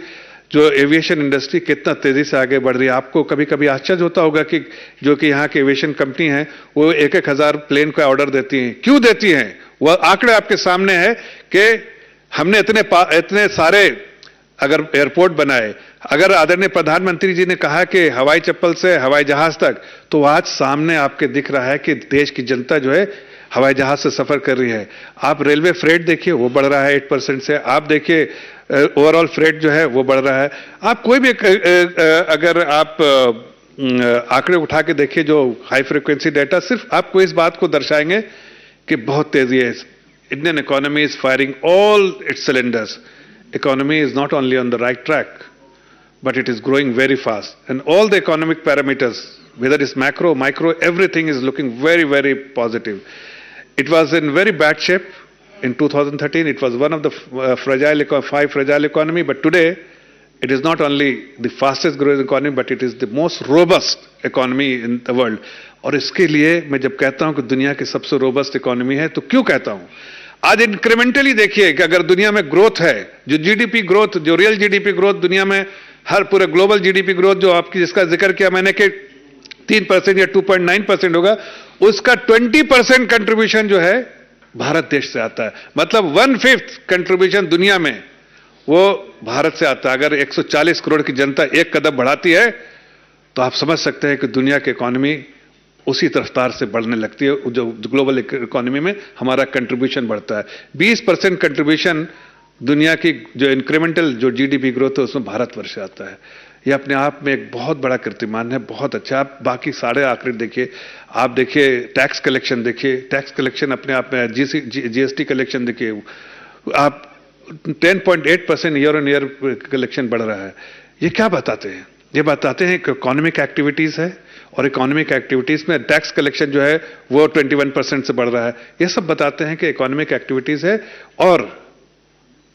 जो एविएशन इंडस्ट्री कितना तेजी से आगे बढ़ रही है। आपको कभी कभी आश्चर्य होता होगा कि जो कि यहाँ की एविएशन कंपनी है वो 1,000 प्लेन का ऑर्डर देती हैं। क्यों देती हैं? वह आंकड़े आपके सामने है कि हमने इतने सारे अगर एयरपोर्ट बनाए, अगर आदरणीय प्रधानमंत्री जी ने कहा कि हवाई चप्पल से हवाई जहाज तक, तो आज सामने आपके दिख रहा है कि देश की जनता जो है हवाई जहाज से सफर कर रही है। आप रेलवे फ्रेट देखिए, वो बढ़ रहा है 8% से। आप देखिए ओवरऑल फ्रेट जो है वो बढ़ रहा है। आप कोई भी अगर आप आंकड़े उठा के देखिए जो हाई फ्रीक्वेंसी डेटा, सिर्फ आपको इस बात को दर्शाएंगे कि बहुत तेजी है। Indian economy is firing all it's cylinders. Economy is not only on the right track, but it is growing very fast. And all the economic parameters, whether it's macro, micro, everything is looking very, very positive. It was in very bad shape in 2013. It was one of the five fragile economy, but today it is not only the fastest growing economy, but it is the most robust economy in the world. और इसके लिए मैं जब कहता हूं कि दुनिया की सबसे रोबस्ट इकोनॉमी है, तो क्यों कहता हूं? आज इंक्रीमेंटली देखिए कि अगर दुनिया में ग्रोथ है, जो जीडीपी ग्रोथ, जो रियल जीडीपी ग्रोथ दुनिया में, हर पूरे ग्लोबल जीडीपी ग्रोथ जो आपकी जिसका जिक्र किया मैंने कि 3% या 2.9% होगा, उसका 20% कंट्रीब्यूशन जो है भारत देश से आता है। मतलब 1/5 कंट्रीब्यूशन दुनिया में वो भारत से आता है। अगर 140 करोड़ की जनता एक कदम बढ़ाती है तो आप समझ सकते हैं कि दुनिया की इकोनॉमी उसी रफ्तार से बढ़ने लगती है। जो ग्लोबल इकोनॉमी में हमारा कंट्रीब्यूशन बढ़ता है। 20% कंट्रीब्यूशन दुनिया की जो इंक्रीमेंटल जो जीडीपी ग्रोथ है उसमें भारतवर्ष से आता है। यह अपने आप में एक बहुत बड़ा कीर्तिमान है, बहुत अच्छा। आप बाकी सारे आंकड़े देखिए, आप देखिए टैक्स कलेक्शन देखिए, टैक्स कलेक्शन अपने आप में, जीएसटी कलेक्शन देखिए, आप 10.8% ईयर ऑन ईयर कलेक्शन बढ़ रहा है। ये क्या बताते हैं? ये बताते हैं कि इकोनॉमिक एक्टिविटीज है, और इकोनॉमिक एक्टिविटीज में टैक्स कलेक्शन जो है वो 21% से बढ़ रहा है। ये सब बताते हैं कि इकोनॉमिक एक्टिविटीज है, और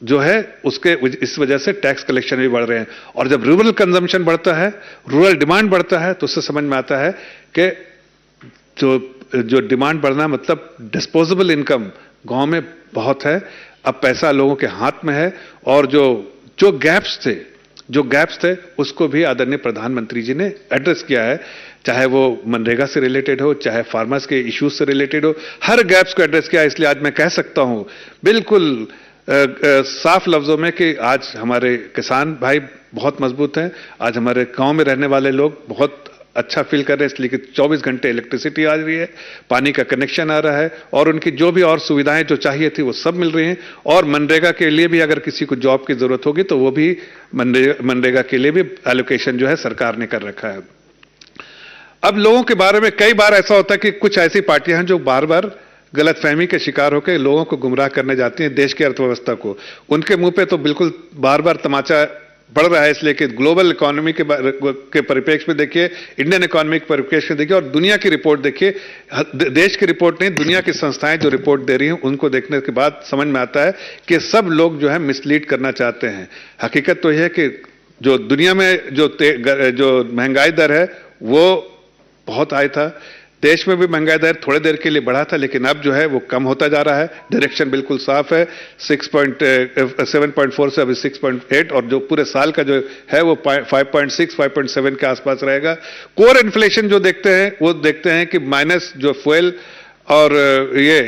जो है उसके इस वजह से टैक्स कलेक्शन भी बढ़ रहे हैं। और जब रूरल कंजम्पशन बढ़ता है, रूरल डिमांड बढ़ता है, तो उससे समझ में आता है कि जो डिमांड बढ़ना मतलब डिस्पोजेबल इनकम गांव में बहुत है। अब पैसा लोगों के हाथ में है, और जो गैप्स थे, जो गैप्स थे उसको भी आदरणीय प्रधानमंत्री जी ने एड्रेस किया है, चाहे वो मनरेगा से रिलेटेड हो, चाहे फार्मर्स के इश्यूज से रिलेटेड हो, हर गैप्स को एड्रेस किया। इसलिए आज मैं कह सकता हूं बिल्कुल साफ लफ्जों में कि आज हमारे किसान भाई बहुत मजबूत हैं, आज हमारे गांव में रहने वाले लोग बहुत अच्छा फील कर रहे हैं, इसलिए कि 24 घंटे इलेक्ट्रिसिटी आ रही है, पानी का कनेक्शन आ रहा है और उनकी जो भी और सुविधाएं जो चाहिए थी वो सब मिल रही हैं। और मनरेगा के लिए भी अगर किसी को जॉब की जरूरत होगी तो वो भी मनरेगा के लिए भी एलोकेशन जो है सरकार ने कर रखा है। अब लोगों के बारे में कई बार ऐसा होता है कि कुछ ऐसी पार्टियां हैं जो बार बार गलतफहमी के शिकार होकर लोगों को गुमराह करने जाती हैं, देश की अर्थव्यवस्था को। उनके मुंह पे तो बिल्कुल बार बार तमाचा बढ़ रहा है, इसलिए कि ग्लोबल इकोनॉमी के परिप्रेक्ष्य में देखिए, इंडियन इकोनॉमी के परिप्रेक्ष्य में देखिए और दुनिया की रिपोर्ट देखिए। देश की रिपोर्ट नहीं, दुनिया की संस्थाएं जो रिपोर्ट दे रही हैं उनको देखने के बाद समझ में आता है कि सब लोग जो है मिसलीड करना चाहते हैं। हकीकत तो यह है कि जो दुनिया में जो महंगाई दर है वो बहुत हाई था, देश में भी महंगाई दर थोड़े देर के लिए बढ़ा था, लेकिन अब जो है वो कम होता जा रहा है। डायरेक्शन बिल्कुल साफ है, 7.4 से अभी 6.8 और जो पूरे साल का जो है वो 5.6 5.7 के आसपास रहेगा। कोर इन्फ्लेशन जो देखते हैं वो देखते हैं कि माइनस जो फ्यूल और ये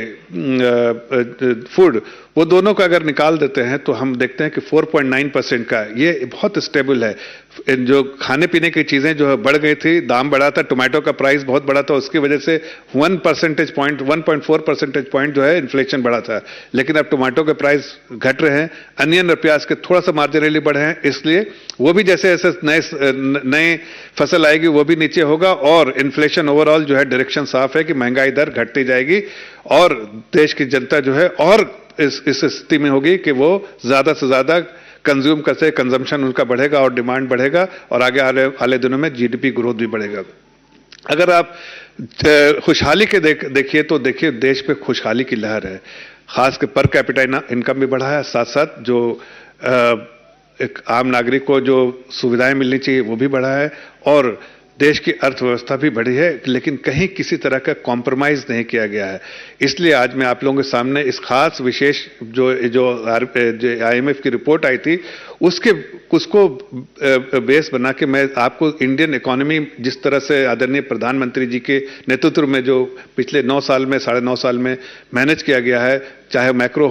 फूड, वो दोनों का अगर निकाल देते हैं तो हम देखते हैं कि 4.9% का ये बहुत स्टेबल है। जो खाने पीने की चीजें जो है बढ़ गई थी, दाम बढ़ा था, टोमेटो का प्राइस बहुत बढ़ा था, उसकी वजह से 1 परसेंटेज पॉइंट 1.4 परसेंटेज पॉइंट जो है इन्फ्लेशन बढ़ा था, लेकिन अब टोमेटो के प्राइस घट रहे हैं, अनियन और प्याज के थोड़ा सा मार्जिनली बढ़े हैं, इसलिए वो भी जैसे जैसे नए फसल आएगी वो भी नीचे होगा और इन्फ्लेशन ओवरऑल जो है डायरेक्शन साफ है कि महंगाई दर घटती जाएगी और देश की जनता जो है और इस स्थिति में होगी कि वो ज्यादा से ज्यादा कंज्यूम करते, कंजम्पशन उनका बढ़ेगा और डिमांड बढ़ेगा और आगे आने वाले दिनों में जीडीपी ग्रोथ भी बढ़ेगा। अगर आप खुशहाली के देखिए तो देखिए देश में खुशहाली की लहर है, खास कर पर कैपिटा इनकम भी बढ़ा है, साथ साथ जो एक आम नागरिक को जो सुविधाएं मिलनी चाहिए वो भी बढ़ा है और देश की अर्थव्यवस्था भी बढ़ी है, लेकिन कहीं किसी तरह का कॉम्प्रोमाइज नहीं किया गया है। इसलिए आज मैं आप लोगों के सामने इस खास विशेष जो IMF की रिपोर्ट आई थी उसको बेस बना के मैं आपको इंडियन इकोनॉमी जिस तरह से आदरणीय प्रधानमंत्री जी के नेतृत्व में जो पिछले 9 साल में 9.5 साल में मैनेज किया गया है, चाहे मैक्रो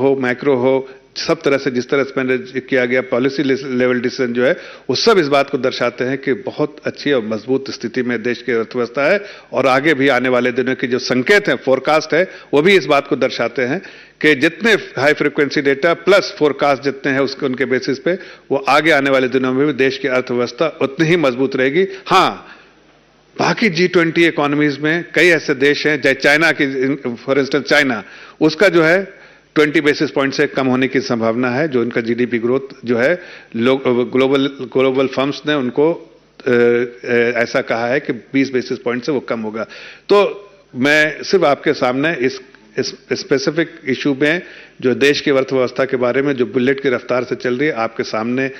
हो सब तरह से जिस तरह से मैनेज किया गया, पॉलिसी लेवल डिसीजन जो है वो सब इस बात को दर्शाते हैं कि बहुत अच्छी और मजबूत स्थिति में देश की अर्थव्यवस्था है और आगे भी आने वाले दिनों की जो संकेत है, फोरकास्ट है, वो भी इस बात को दर्शाते हैं कि जितने high frequency data plus forecast जितने हैं उसके उनके बेसिस पे वो आगे आने वाले दिनों में भी देश की अर्थव्यवस्था उतनी ही मजबूत रहेगी। हाँ, बाकी G20 इकोनॉमीज में कई ऐसे देश हैं, चाहे चाइना की फॉर इंस्टेंस चाइना, उसका जो है 20 बेसिस पॉइंट से कम होने की संभावना है, जो उनका जीडीपी ग्रोथ जो है ग्लोबल फर्म्स ने उनको ऐसा कहा है कि 20 बेसिस पॉइंट से वो कम होगा। तो मैं सिर्फ आपके सामने इस स्पेसिफिक इशू में जो देश की अर्थव्यवस्था के बारे में जो बुलेट की रफ्तार से चल रही है आपके सामने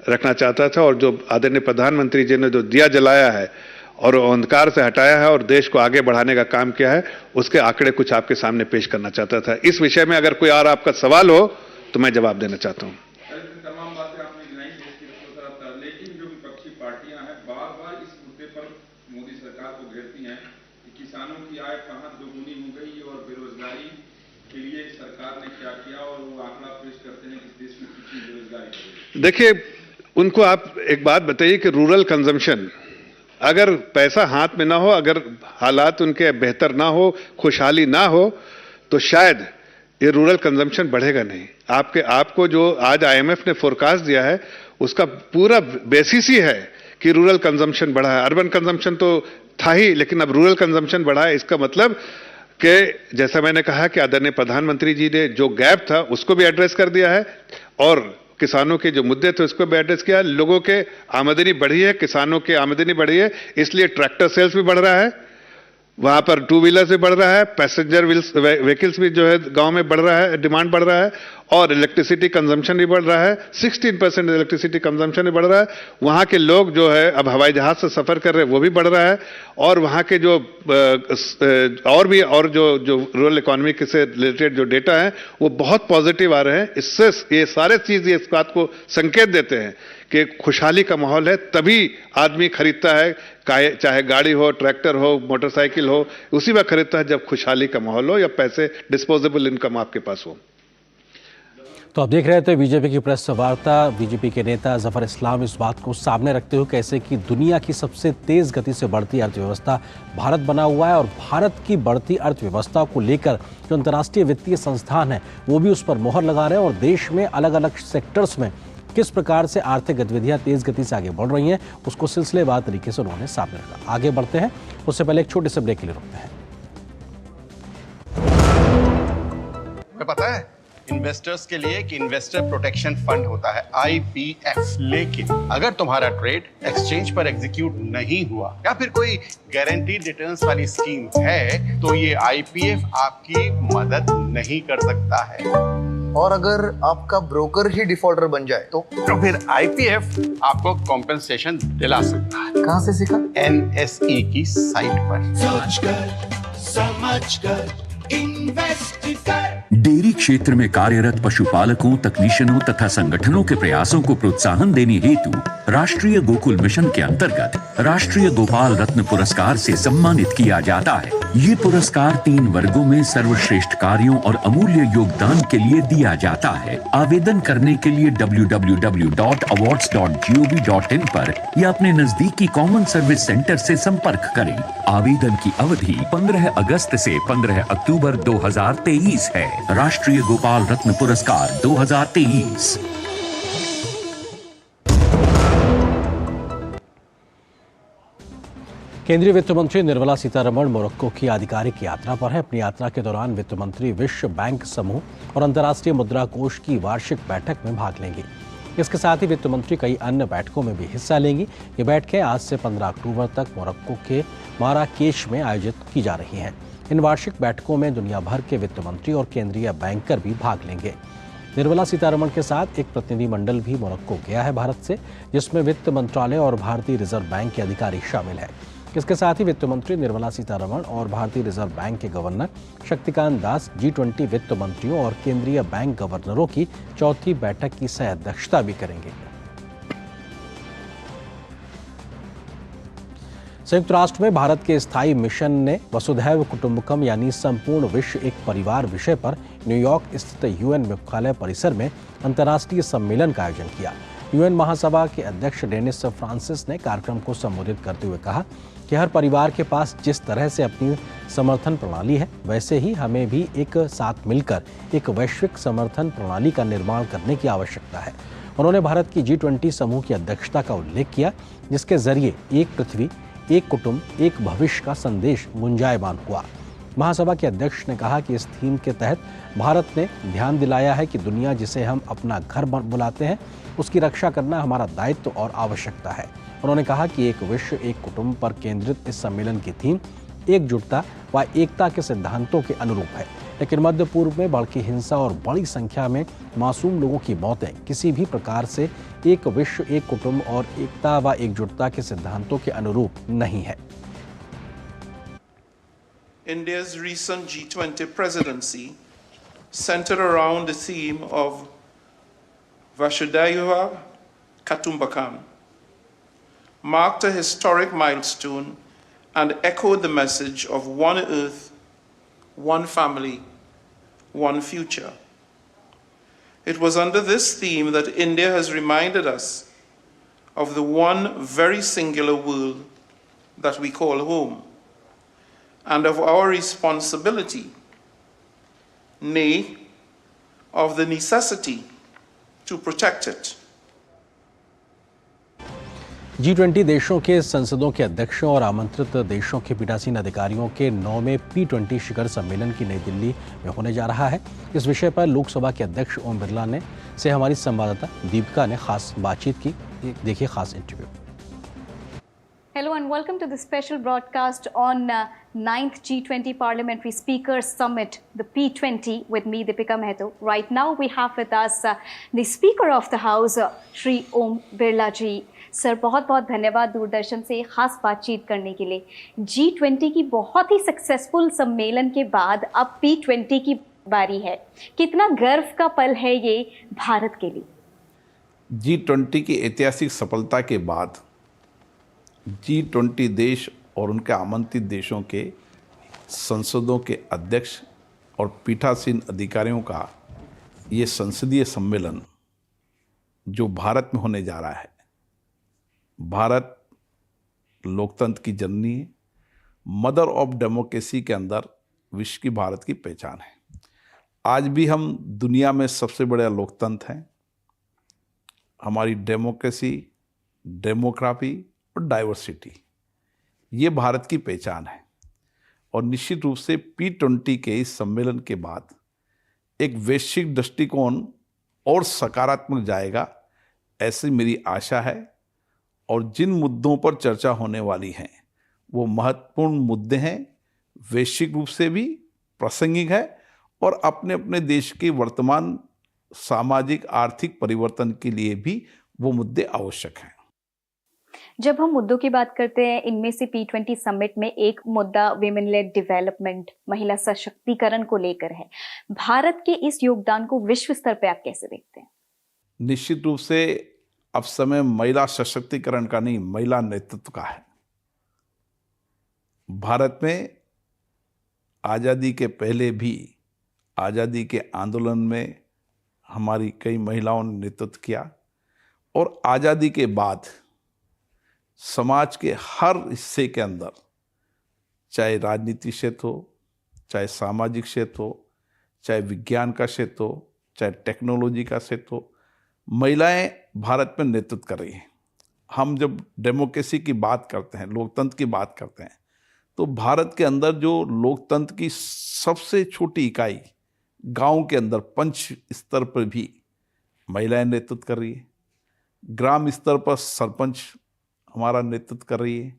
रखना चाहता था और जो आदरणीय प्रधानमंत्री जी ने जो दिया जलाया है और अंधकार से हटाया है और देश को आगे बढ़ाने का काम किया है, उसके आंकड़े कुछ आपके सामने पेश करना चाहता था। इस विषय में अगर कोई और आपका सवाल हो तो मैं जवाब देना चाहता हूं। तमाम बातें आपने गिनाई देश की अर्थव्यवस्था, लेकिन जो विपक्षी पार्टियां हैं बार-बार इस मुद्दे पर मोदी सरकार को घेरती हैं कि किसानों की आय कहां दोगुनी हो गई और बेरोजगारी के लिए सरकार ने क्या किया और वो आंकड़ा पेश करते हैं कि देश में कितनी बेरोजगारी है। देखिए, उनको आप एक बात बताइए कि रूरल कंजम्पशन, अगर पैसा हाथ में ना हो, अगर हालात उनके बेहतर ना हो, खुशहाली ना हो, तो शायद ये रूरल कंजम्पशन बढ़ेगा नहीं। आपको जो आज IMF ने फोरकास्ट दिया है उसका पूरा बेसिस ही है कि रूरल कंजम्पशन बढ़ा है। अर्बन कंजम्पशन तो था ही, लेकिन अब रूरल कंजम्पशन बढ़ा है। इसका मतलब कि जैसा मैंने कहा कि आदरणीय प्रधानमंत्री जी ने जो गैप था उसको भी एड्रेस कर दिया है और किसानों के जो मुद्दे थे उसको भी एड्रेस किया। लोगों के आमदनी बढ़ी है, किसानों की आमदनी बढ़ी है, इसलिए ट्रैक्टर सेल्स भी बढ़ रहा है, वहां पर 2 व्हीलर्स भी बढ़ रहा है, पैसेंजर व्हीकल्स भी जो है गांव में बढ़ रहा है, डिमांड बढ़ रहा है और इलेक्ट्रिसिटी कंजम्पशन भी बढ़ रहा है, 16% इलेक्ट्रिसिटी कंजम्पशन भी बढ़ रहा है। वहाँ के लोग जो है अब हवाई जहाज से सफ़र कर रहे हैं वो भी बढ़ रहा है, और वहाँ के जो जो रूरल इकोनॉमी से रिलेटेड जो डेटा है वो बहुत पॉजिटिव आ रहे हैं। इससे ये सारे चीज़ इस बात को संकेत देते हैं कि खुशहाली का माहौल है, तभी आदमी खरीदता है, चाहे गाड़ी हो, ट्रैक्टर हो, मोटरसाइकिल हो, उसी वक्त खरीदता है जब खुशहाली का माहौल हो या पैसे डिस्पोजेबल इनकम आपके पास हो। तो आप देख रहे थे बीजेपी की प्रेस वार्ता। बीजेपी के नेता जफर इस्लाम इस बात को सामने रखते हुए कैसे कि दुनिया की सबसे तेज गति से बढ़ती अर्थव्यवस्था भारत बना हुआ है, और भारत की बढ़ती अर्थव्यवस्था को लेकर जो अंतर्राष्ट्रीय वित्तीय संस्थान है वो भी उस पर मोहर लगा रहे हैं, और देश में अलग अलग सेक्टर्स में किस प्रकार से आर्थिक गतिविधियां तेज गति से आगे बढ़ रही हैं उसको सिलसिलेवार तरीके से उन्होंने सामने रखा। आगे बढ़ते हैं, उससे पहले एक छोटे से ब्रेक के लिए रुकते हैं। पता है इन्वेस्टर्स के लिए कि इन्वेस्टर प्रोटेक्शन फंड होता है IPF, लेकिन अगर तुम्हारा ट्रेड एक्सचेंज पर एग्जीक्यूट नहीं हुआ या फिर कोई गारंटीड रिटर्न्स वाली स्कीम है तो ये IPF आपकी मदद नहीं कर सकता है। और अगर आपका ब्रोकर ही डिफॉल्टर बन जाए तो फिर IPF आपको कॉम्पेंसेशन दिला सकता है। कहाँ से सीखा? NSE की साइट पर। सोचकर समझकर इन्वेस्ट कर। डेयरी क्षेत्र में कार्यरत पशुपालकों, तकनीशियनों तथा संगठनों के प्रयासों को प्रोत्साहन देने हेतु राष्ट्रीय गोकुल मिशन के अंतर्गत राष्ट्रीय गोपाल रत्न पुरस्कार से सम्मानित किया जाता है। ये पुरस्कार 3 वर्गों में सर्वश्रेष्ठ कार्यों और अमूल्य योगदान के लिए दिया जाता है। आवेदन करने के लिए www.awards.gov.in पर या अपने नजदीकी कॉमन सर्विस सेंटर से संपर्क करें। आवेदन की अवधि 15 अगस्त से 15 अक्टूबर 2023 है। राष्ट्रीय गोपाल रत्न पुरस्कार 2023। केंद्रीय वित्त मंत्री निर्मला सीतारमण मोरक्को की आधिकारिक यात्रा पर है। अपनी यात्रा के दौरान वित्त मंत्री विश्व बैंक समूह और अंतर्राष्ट्रीय मुद्रा कोष की वार्षिक बैठक में भाग लेंगी। इसके साथ ही वित्त मंत्री कई अन्य बैठकों में भी हिस्सा लेंगी। ये बैठकें आज से 15 अक्टूबर तक मोरक्को के माराकेश में आयोजित की जा रही हैं। इन वार्षिक बैठकों में दुनिया भर के वित्त मंत्री और केंद्रीय बैंकर भी भाग लेंगे। निर्मला सीतारमण के साथ एक प्रतिनिधिमंडल भी मोरक्को गया है भारत से, जिसमें वित्त मंत्रालय और भारतीय रिजर्व बैंक के अधिकारी शामिल हैं। इसके साथ ही वित्त मंत्री निर्मला सीतारमण और भारतीय रिजर्व बैंक के गवर्नर शक्तिकांत दास G20 वित्त मंत्रियों और केंद्रीय बैंक गवर्नरों की चौथी बैठक की सह अध्यक्षता भी करेंगे। संयुक्त राष्ट्र में भारत के स्थायी मिशन ने वसुधैव कुटुंबकम यानी संपूर्ण विश्व एक परिवार विषय पर न्यूयॉर्क स्थित UN मुख्यालय परिसर में अंतर्राष्ट्रीय सम्मेलन का आयोजन किया। UN महासभा के अध्यक्ष डेनिस फ्रांसिस ने कार्यक्रम को संबोधित करते हुए कहा कि हर परिवार के पास जिस तरह से अपनी समर्थन प्रणाली है, वैसे ही हमें भी एक साथ मिलकर एक वैश्विक समर्थन प्रणाली का निर्माण करने की आवश्यकता है। उन्होंने भारत की G20 समूह की अध्यक्षता का उल्लेख किया, जिसके जरिए एक पृथ्वी, एक कुटुंब, एक भविष्य का संदेश गुंजायमान हुआ। महासभा के अध्यक्ष ने कहा कि इस थीम के तहत भारत ने ध्यान दिलाया है कि दुनिया जिसे हम अपना घर बुलाते हैं, उसकी रक्षा करना हमारा दायित्व और आवश्यकता है। उन्होंने कहा कि एक विश्व एक कुटुंब पर केंद्रित इस सम्मेलन की थीम एकजुटता व एकता के सिद्धांतों के अनुरूप है, लेकिन मध्य पूर्व में बढ़ती हिंसा और बड़ी संख्या में मासूम लोगों की मौतें किसी भी प्रकार से एक विश्व एक कुटुंब और एकता व एकजुटता के सिद्धांतों के अनुरूप नहीं है। India's recent G20 presidency, centered around the theme of Vasudhaiva Kutumbakam, marked a historic milestone and echoed the message of one earth, one family, one future. It was under this theme that India has reminded us of the one very singular world that we call home, and of our responsibility, nay, of the necessity to protect it. G20 देशों के संसदों के अध्यक्षों और आमंत्रित देशों के पीठासीन अधिकारियों के 9वें P20 शिखर सम्मेलन की नई दिल्ली में होने जा रहा है। इस विषय पर लोकसभा के अध्यक्ष ओम बिरला से हमारी संवाददाता दीपिका ने खास बातचीत की। देखिए खास interview. Hello Hello and welcome to the special broadcast on 9th G20 Parliamentary Speakers Summit, the P20, with me, Deepika Mehto. Right now we have with us the Speaker of the House, Shri Om Birla ji. Sir बहुत बहुत धन्यवाद दूरदर्शन से खास बातचीत करने के लिए। G20 की बहुत ही सक्सेसफुल सम्मेलन के बाद अब P20 की बारी है। कितना गर्व का पल है ये भारत के लिए? G20 की ऐतिहासिक सफलता के बाद G20 देश और उनके आमंत्रित देशों के संसदों के अध्यक्ष और पीठासीन अधिकारियों का ये संसदीय सम्मेलन जो भारत में होने जा रहा है, भारत लोकतंत्र की जननी है, मदर ऑफ डेमोक्रेसी के अंदर विश्व की भारत की पहचान है। आज भी हम दुनिया में सबसे बड़ा लोकतंत्र हैं। हमारी डेमोक्रेसी, डेमोग्राफी और डाइवर्सिटी, ये भारत की पहचान है। और निश्चित रूप से P20 के इस सम्मेलन के बाद एक वैश्विक दृष्टिकोण और सकारात्मक जाएगा, ऐसी मेरी आशा है। और जिन मुद्दों पर चर्चा होने वाली है वो महत्वपूर्ण मुद्दे हैं, वैश्विक रूप से भी प्रासंगिक है और अपने अपने देश के वर्तमान सामाजिक आर्थिक परिवर्तन के लिए भी वो मुद्दे आवश्यक हैं। जब हम मुद्दों की बात करते हैं, इनमें से P20 समिट में एक मुद्दा विमेन लेड डेवलपमेंट, महिला सशक्तिकरण को लेकर है। भारत के इस योगदान को विश्व स्तर पर आप कैसे देखते हैं? निश्चित रूप से अब समय महिला सशक्तिकरण का नहीं, महिला नेतृत्व का है। भारत में आज़ादी के पहले भी, आज़ादी के आंदोलन में हमारी कई महिलाओं ने नेतृत्व किया और आज़ादी के बाद समाज के हर हिस्से के अंदर, चाहे राजनीति क्षेत्र हो, चाहे सामाजिक क्षेत्र हो, चाहे विज्ञान का क्षेत्र हो, चाहे टेक्नोलॉजी का क्षेत्र हो, महिलाएं भारत में नेतृत्व कर रही हैं। हम जब डेमोक्रेसी की बात करते हैं, लोकतंत्र की बात करते हैं, तो भारत के अंदर जो लोकतंत्र की सबसे छोटी इकाई गांव के अंदर पंच स्तर पर भी महिलाएं नेतृत्व कर रही है। ग्राम स्तर पर सरपंच हमारा नेतृत्व कर रही है,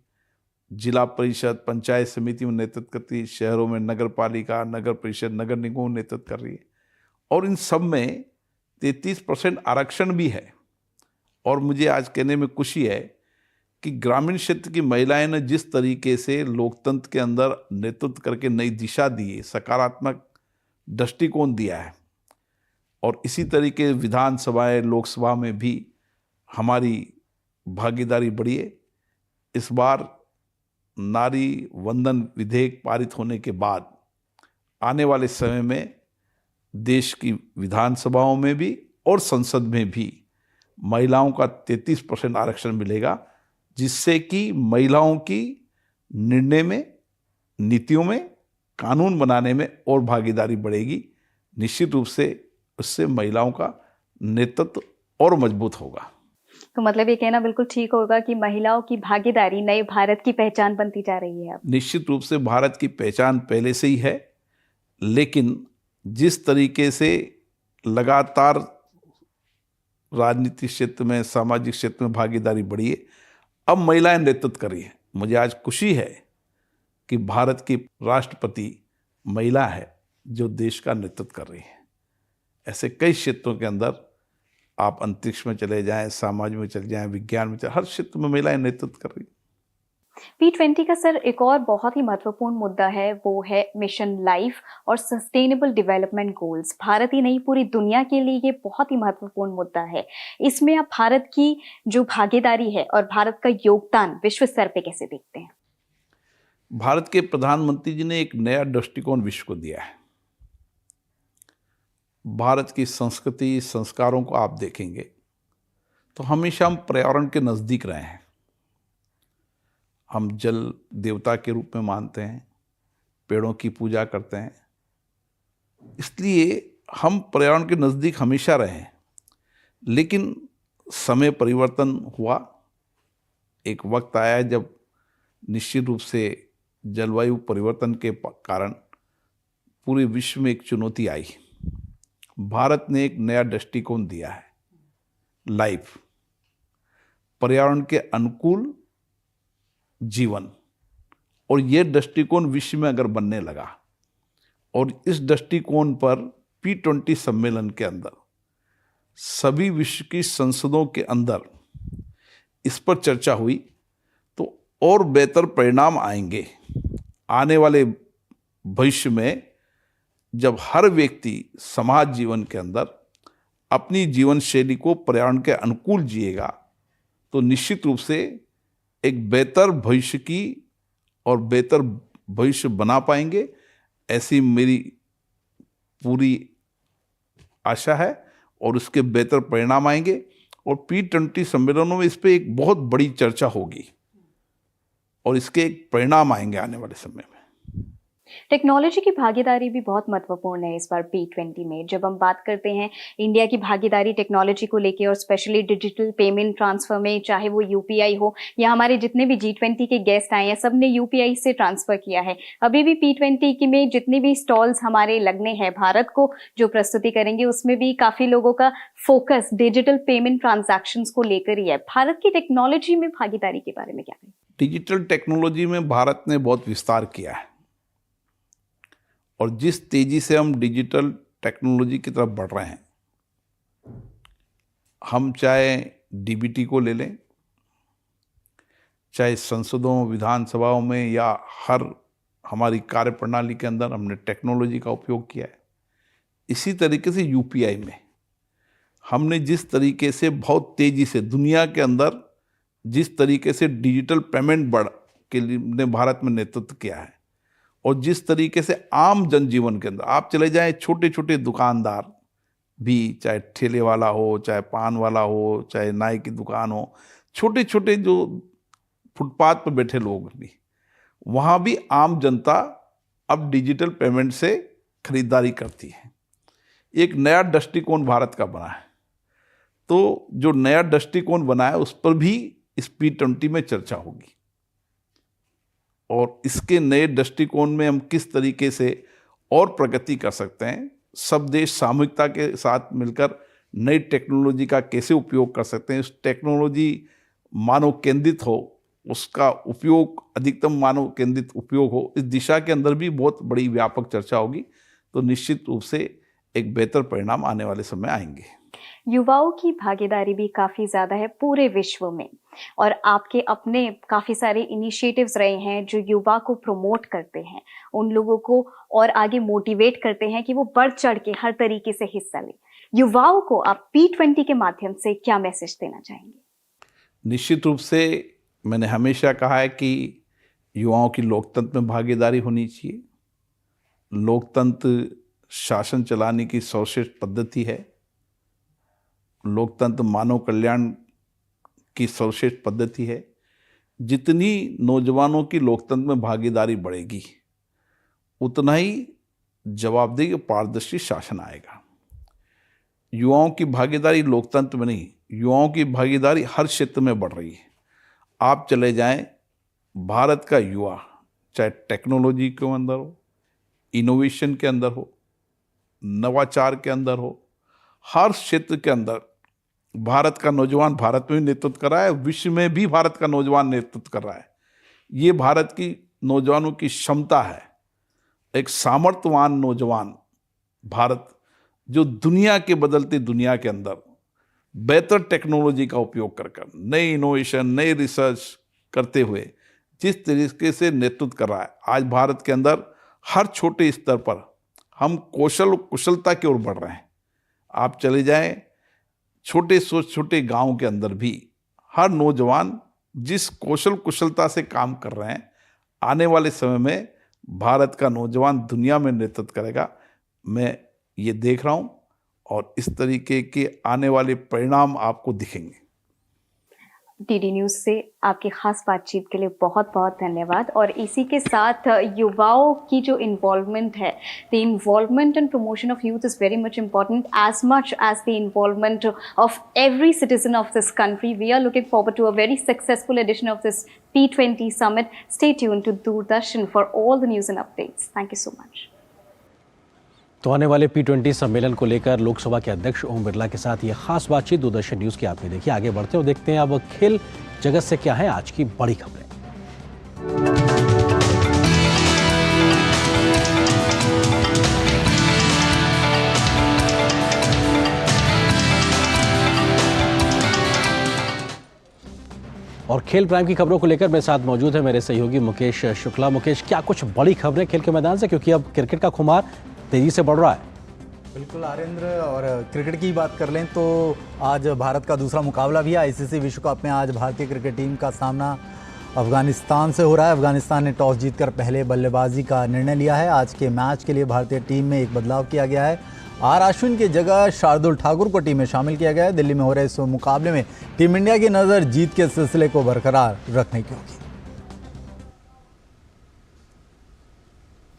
जिला परिषद, पंचायत समिति में नेतृत्व करती है, शहरों में नगर पालिका, नगर परिषद, नगर निगमों में नेतृत्व कर रही है। और इन सब में 33% आरक्षण भी है। और मुझे आज कहने में खुशी है कि ग्रामीण क्षेत्र की महिलाएं ने जिस तरीके से लोकतंत्र के अंदर नेतृत्व करके नई दिशा दी है, सकारात्मक दृष्टिकोण दिया है, और इसी तरीके विधानसभाएं, लोकसभा में भी हमारी भागीदारी बढ़ी है। इस बार नारी वंदन विधेयक पारित होने के बाद आने वाले समय में देश की विधानसभाओं में भी और संसद में भी महिलाओं का 33% आरक्षण मिलेगा, जिससे कि महिलाओं की निर्णय में, नीतियों में, कानून बनाने में और भागीदारी बढ़ेगी। निश्चित रूप से उससे महिलाओं का नेतृत्व और मजबूत होगा। तो मतलब ये कहना बिल्कुल ठीक होगा कि महिलाओं की भागीदारी नए भारत की पहचान बनती जा रही है अब। निश्चित रूप से भारत की पहचान पहले से ही है, लेकिन जिस तरीके से लगातार राजनीतिक क्षेत्र में, सामाजिक क्षेत्र में भागीदारी बढ़ी है, अब महिलाएं नेतृत्व कर रही है। मुझे आज खुशी है कि भारत की राष्ट्रपति महिला है जो देश का नेतृत्व कर रही है। ऐसे कई क्षेत्रों के अंदर आप अंतरिक्ष में चले जाएं, समाज में चले जाएं, विज्ञान में चले, हर क्षेत्र में महिलाएं नेतृत्व कर रही है। P20 का सर एक और बहुत ही महत्वपूर्ण मुद्दा है, वो है मिशन लाइफ और सस्टेनेबल डेवलपमेंट गोल्स। भारत ही नहीं, पूरी दुनिया के लिए ये बहुत ही महत्वपूर्ण मुद्दा है। इसमें आप भारत की जो भागीदारी है और भारत का योगदान विश्व स्तर पे कैसे देखते हैं? भारत के प्रधानमंत्री जी ने एक नया दृष्टिकोण विश्व को दिया है। भारत की संस्कृति, संस्कारों को आप देखेंगे तो हमेशा हम पर्यावरण के नज़दीक रहे हैं। हम जल देवता के रूप में मानते हैं, पेड़ों की पूजा करते हैं, इसलिए हम पर्यावरण के नज़दीक हमेशा रहे हैं। लेकिन समय परिवर्तन हुआ, एक वक्त आया जब निश्चित रूप से जलवायु परिवर्तन के कारण पूरे विश्व में एक चुनौती आई। भारत ने एक नया दृष्टिकोण दिया है, लाइफ, पर्यावरण के अनुकूल जीवन, और ये दृष्टिकोण विश्व में अगर बनने लगा, और इस दृष्टिकोण पर P20 सम्मेलन के अंदर सभी विश्व की संसदों के अंदर इस पर चर्चा हुई तो और बेहतर परिणाम आएंगे। आने वाले भविष्य में जब हर व्यक्ति समाज जीवन के अंदर अपनी जीवन शैली को पर्यावरण के अनुकूल जिएगा तो निश्चित रूप से एक बेहतर भविष्य की और बेहतर भविष्य बना पाएंगे, ऐसी मेरी पूरी आशा है और उसके बेहतर परिणाम आएंगे। और P20 सम्मेलनों में इस पे एक बहुत बड़ी चर्चा होगी और इसके एक परिणाम आएंगे आने वाले समय में। टेक्नोलॉजी की भागीदारी भी बहुत महत्वपूर्ण है इस बार P20 में। जब हम बात करते हैं इंडिया की भागीदारी टेक्नोलॉजी को लेके और स्पेशली डिजिटल पेमेंट ट्रांसफर में, चाहे वो UPI हो या हमारे जितने भी G20 के गेस्ट आए हैं सब ने UPI से ट्रांसफर किया है। अभी भी P20 में जितने भी स्टॉल्स हमारे लगने हैं भारत को जो प्रस्तुति करेंगे उसमें भी काफी लोगों का फोकस डिजिटल पेमेंट ट्रांजैक्शंस को लेकर ही है। भारत की टेक्नोलॉजी में भागीदारी के बारे में क्या कहें? डिजिटल टेक्नोलॉजी में भारत ने बहुत विस्तार किया है और जिस तेजी से हम डिजिटल टेक्नोलॉजी की तरफ बढ़ रहे हैं, हम चाहे DBT को ले लें, चाहे संसदों विधानसभाओं में या हर हमारी कार्यप्रणाली के अंदर हमने टेक्नोलॉजी का उपयोग किया है। इसी तरीके से UPI में हमने जिस तरीके से बहुत तेजी से दुनिया के अंदर जिस तरीके से डिजिटल पेमेंट बढ़ के लिए भारत में नेतृत्व किया है और जिस तरीके से आम जनजीवन के अंदर आप चले जाएं, छोटे छोटे दुकानदार भी, चाहे ठेले वाला हो, चाहे पान वाला हो, चाहे नाई की दुकान हो, छोटे छोटे जो फुटपाथ पर बैठे लोग भी, वहाँ भी आम जनता अब डिजिटल पेमेंट से खरीदारी करती है। एक नया दृष्टिकोण भारत का बना है, तो जो नया दृष्टिकोण बना है उस पर भी इस P20 में चर्चा होगी और इसके नए दृष्टिकोण में हम किस तरीके से और प्रगति कर सकते हैं, सब देश सामूहिकता के साथ मिलकर नई टेक्नोलॉजी का कैसे उपयोग कर सकते हैं, इस टेक्नोलॉजी मानव केंद्रित हो, उसका उपयोग अधिकतम मानव केंद्रित उपयोग हो, इस दिशा के अंदर भी बहुत बड़ी व्यापक चर्चा होगी। तो निश्चित रूप से एक बेहतर परिणाम आने वाले समय आएंगे। युवाओं की भागीदारी भी काफ़ी ज़्यादा है पूरे विश्व में और आपके अपने काफ़ी सारे इनिशिएटिव्स रहे हैं जो युवा को प्रमोट करते हैं, उन लोगों को और आगे मोटिवेट करते हैं कि वो बढ़ चढ़ के हर तरीके से हिस्सा लें। युवाओं को आप P20 के माध्यम से क्या मैसेज देना चाहेंगे? निश्चित रूप से मैंने हमेशा कहा है कि युवाओं की लोकतंत्र में भागीदारी होनी चाहिए। लोकतंत्र शासन चलाने की सर्वश्रेष्ठ पद्धति है। लोकतंत्र मानव कल्याण की सर्वश्रेष्ठ पद्धति है। जितनी नौजवानों की लोकतंत्र में भागीदारी बढ़ेगी उतना ही जवाबदेही और पारदर्शी शासन आएगा। युवाओं की भागीदारी लोकतंत्र में नहीं, युवाओं की भागीदारी हर क्षेत्र में बढ़ रही है। आप चले जाएं, भारत का युवा चाहे टेक्नोलॉजी के अंदर हो, इनोवेशन के अंदर हो, नवाचार के अंदर हो, हर क्षेत्र के अंदर भारत का नौजवान भारत में भी नेतृत्व कर रहा है, विश्व में भी भारत का नौजवान नेतृत्व कर रहा है। ये भारत की नौजवानों की क्षमता है, एक सामर्थ्यवान नौजवान भारत जो दुनिया के बदलती दुनिया के अंदर बेहतर टेक्नोलॉजी का उपयोग कर नई इनोवेशन, नई रिसर्च करते हुए जिस तरीके से नेतृत्व कर रहा है। आज भारत के अंदर हर छोटे स्तर पर हम कुशलता की ओर बढ़ रहे हैं। आप चले जाएं, छोटे छोटे गांव के अंदर भी हर नौजवान जिस कुशलता से काम कर रहे हैं, आने वाले समय में भारत का नौजवान दुनिया में नेतृत्व करेगा। मैं ये देख रहा हूं और इस तरीके के आने वाले परिणाम आपको दिखेंगे। DD न्यूज़ से आपकी खास बातचीत के लिए बहुत बहुत धन्यवाद। और इसी के साथ युवाओं की जो इन्वॉल्वमेंट है, the involvement and promotion of youth is very much important as the involvement of every citizen of this country. We are looking forward to a very successful edition of this P20 summit. Stay tuned to Doordarshan for all the news and updates. Thank you so much. तो आने वाले P20 सम्मेलन को लेकर लोकसभा के अध्यक्ष ओम बिरला के साथ ये खास बातचीत दूरदर्शन न्यूज़ की आपने देखी। आगे बढ़ते और देखते हैं अब खेल जगत से क्या है आज की बड़ी खबरें। और खेल प्राइम की खबरों को लेकर मेरे साथ मौजूद है मेरे सहयोगी मुकेश शुक्ला। मुकेश, क्या कुछ बड़ी खबरें खेल के मैदान से, क्योंकि अब क्रिकेट का खुमार तेजी से बढ़ रहा है। बिल्कुल आर्येंद्र, और क्रिकेट की बात कर लें तो आज भारत का दूसरा मुकाबला भी है आईसीसी विश्व कप में। आज भारतीय क्रिकेट टीम का सामना अफगानिस्तान से हो रहा है। अफगानिस्तान ने टॉस जीतकर पहले बल्लेबाजी का निर्णय लिया है। आज के मैच के लिए भारतीय टीम में एक बदलाव किया गया है। आर अश्विन की जगह शार्दुल ठाकुर को टीम में शामिल किया गया है। दिल्ली में हो रहे इस मुकाबले में टीम इंडिया की नज़र जीत के सिलसिले को बरकरार रखने की होगी।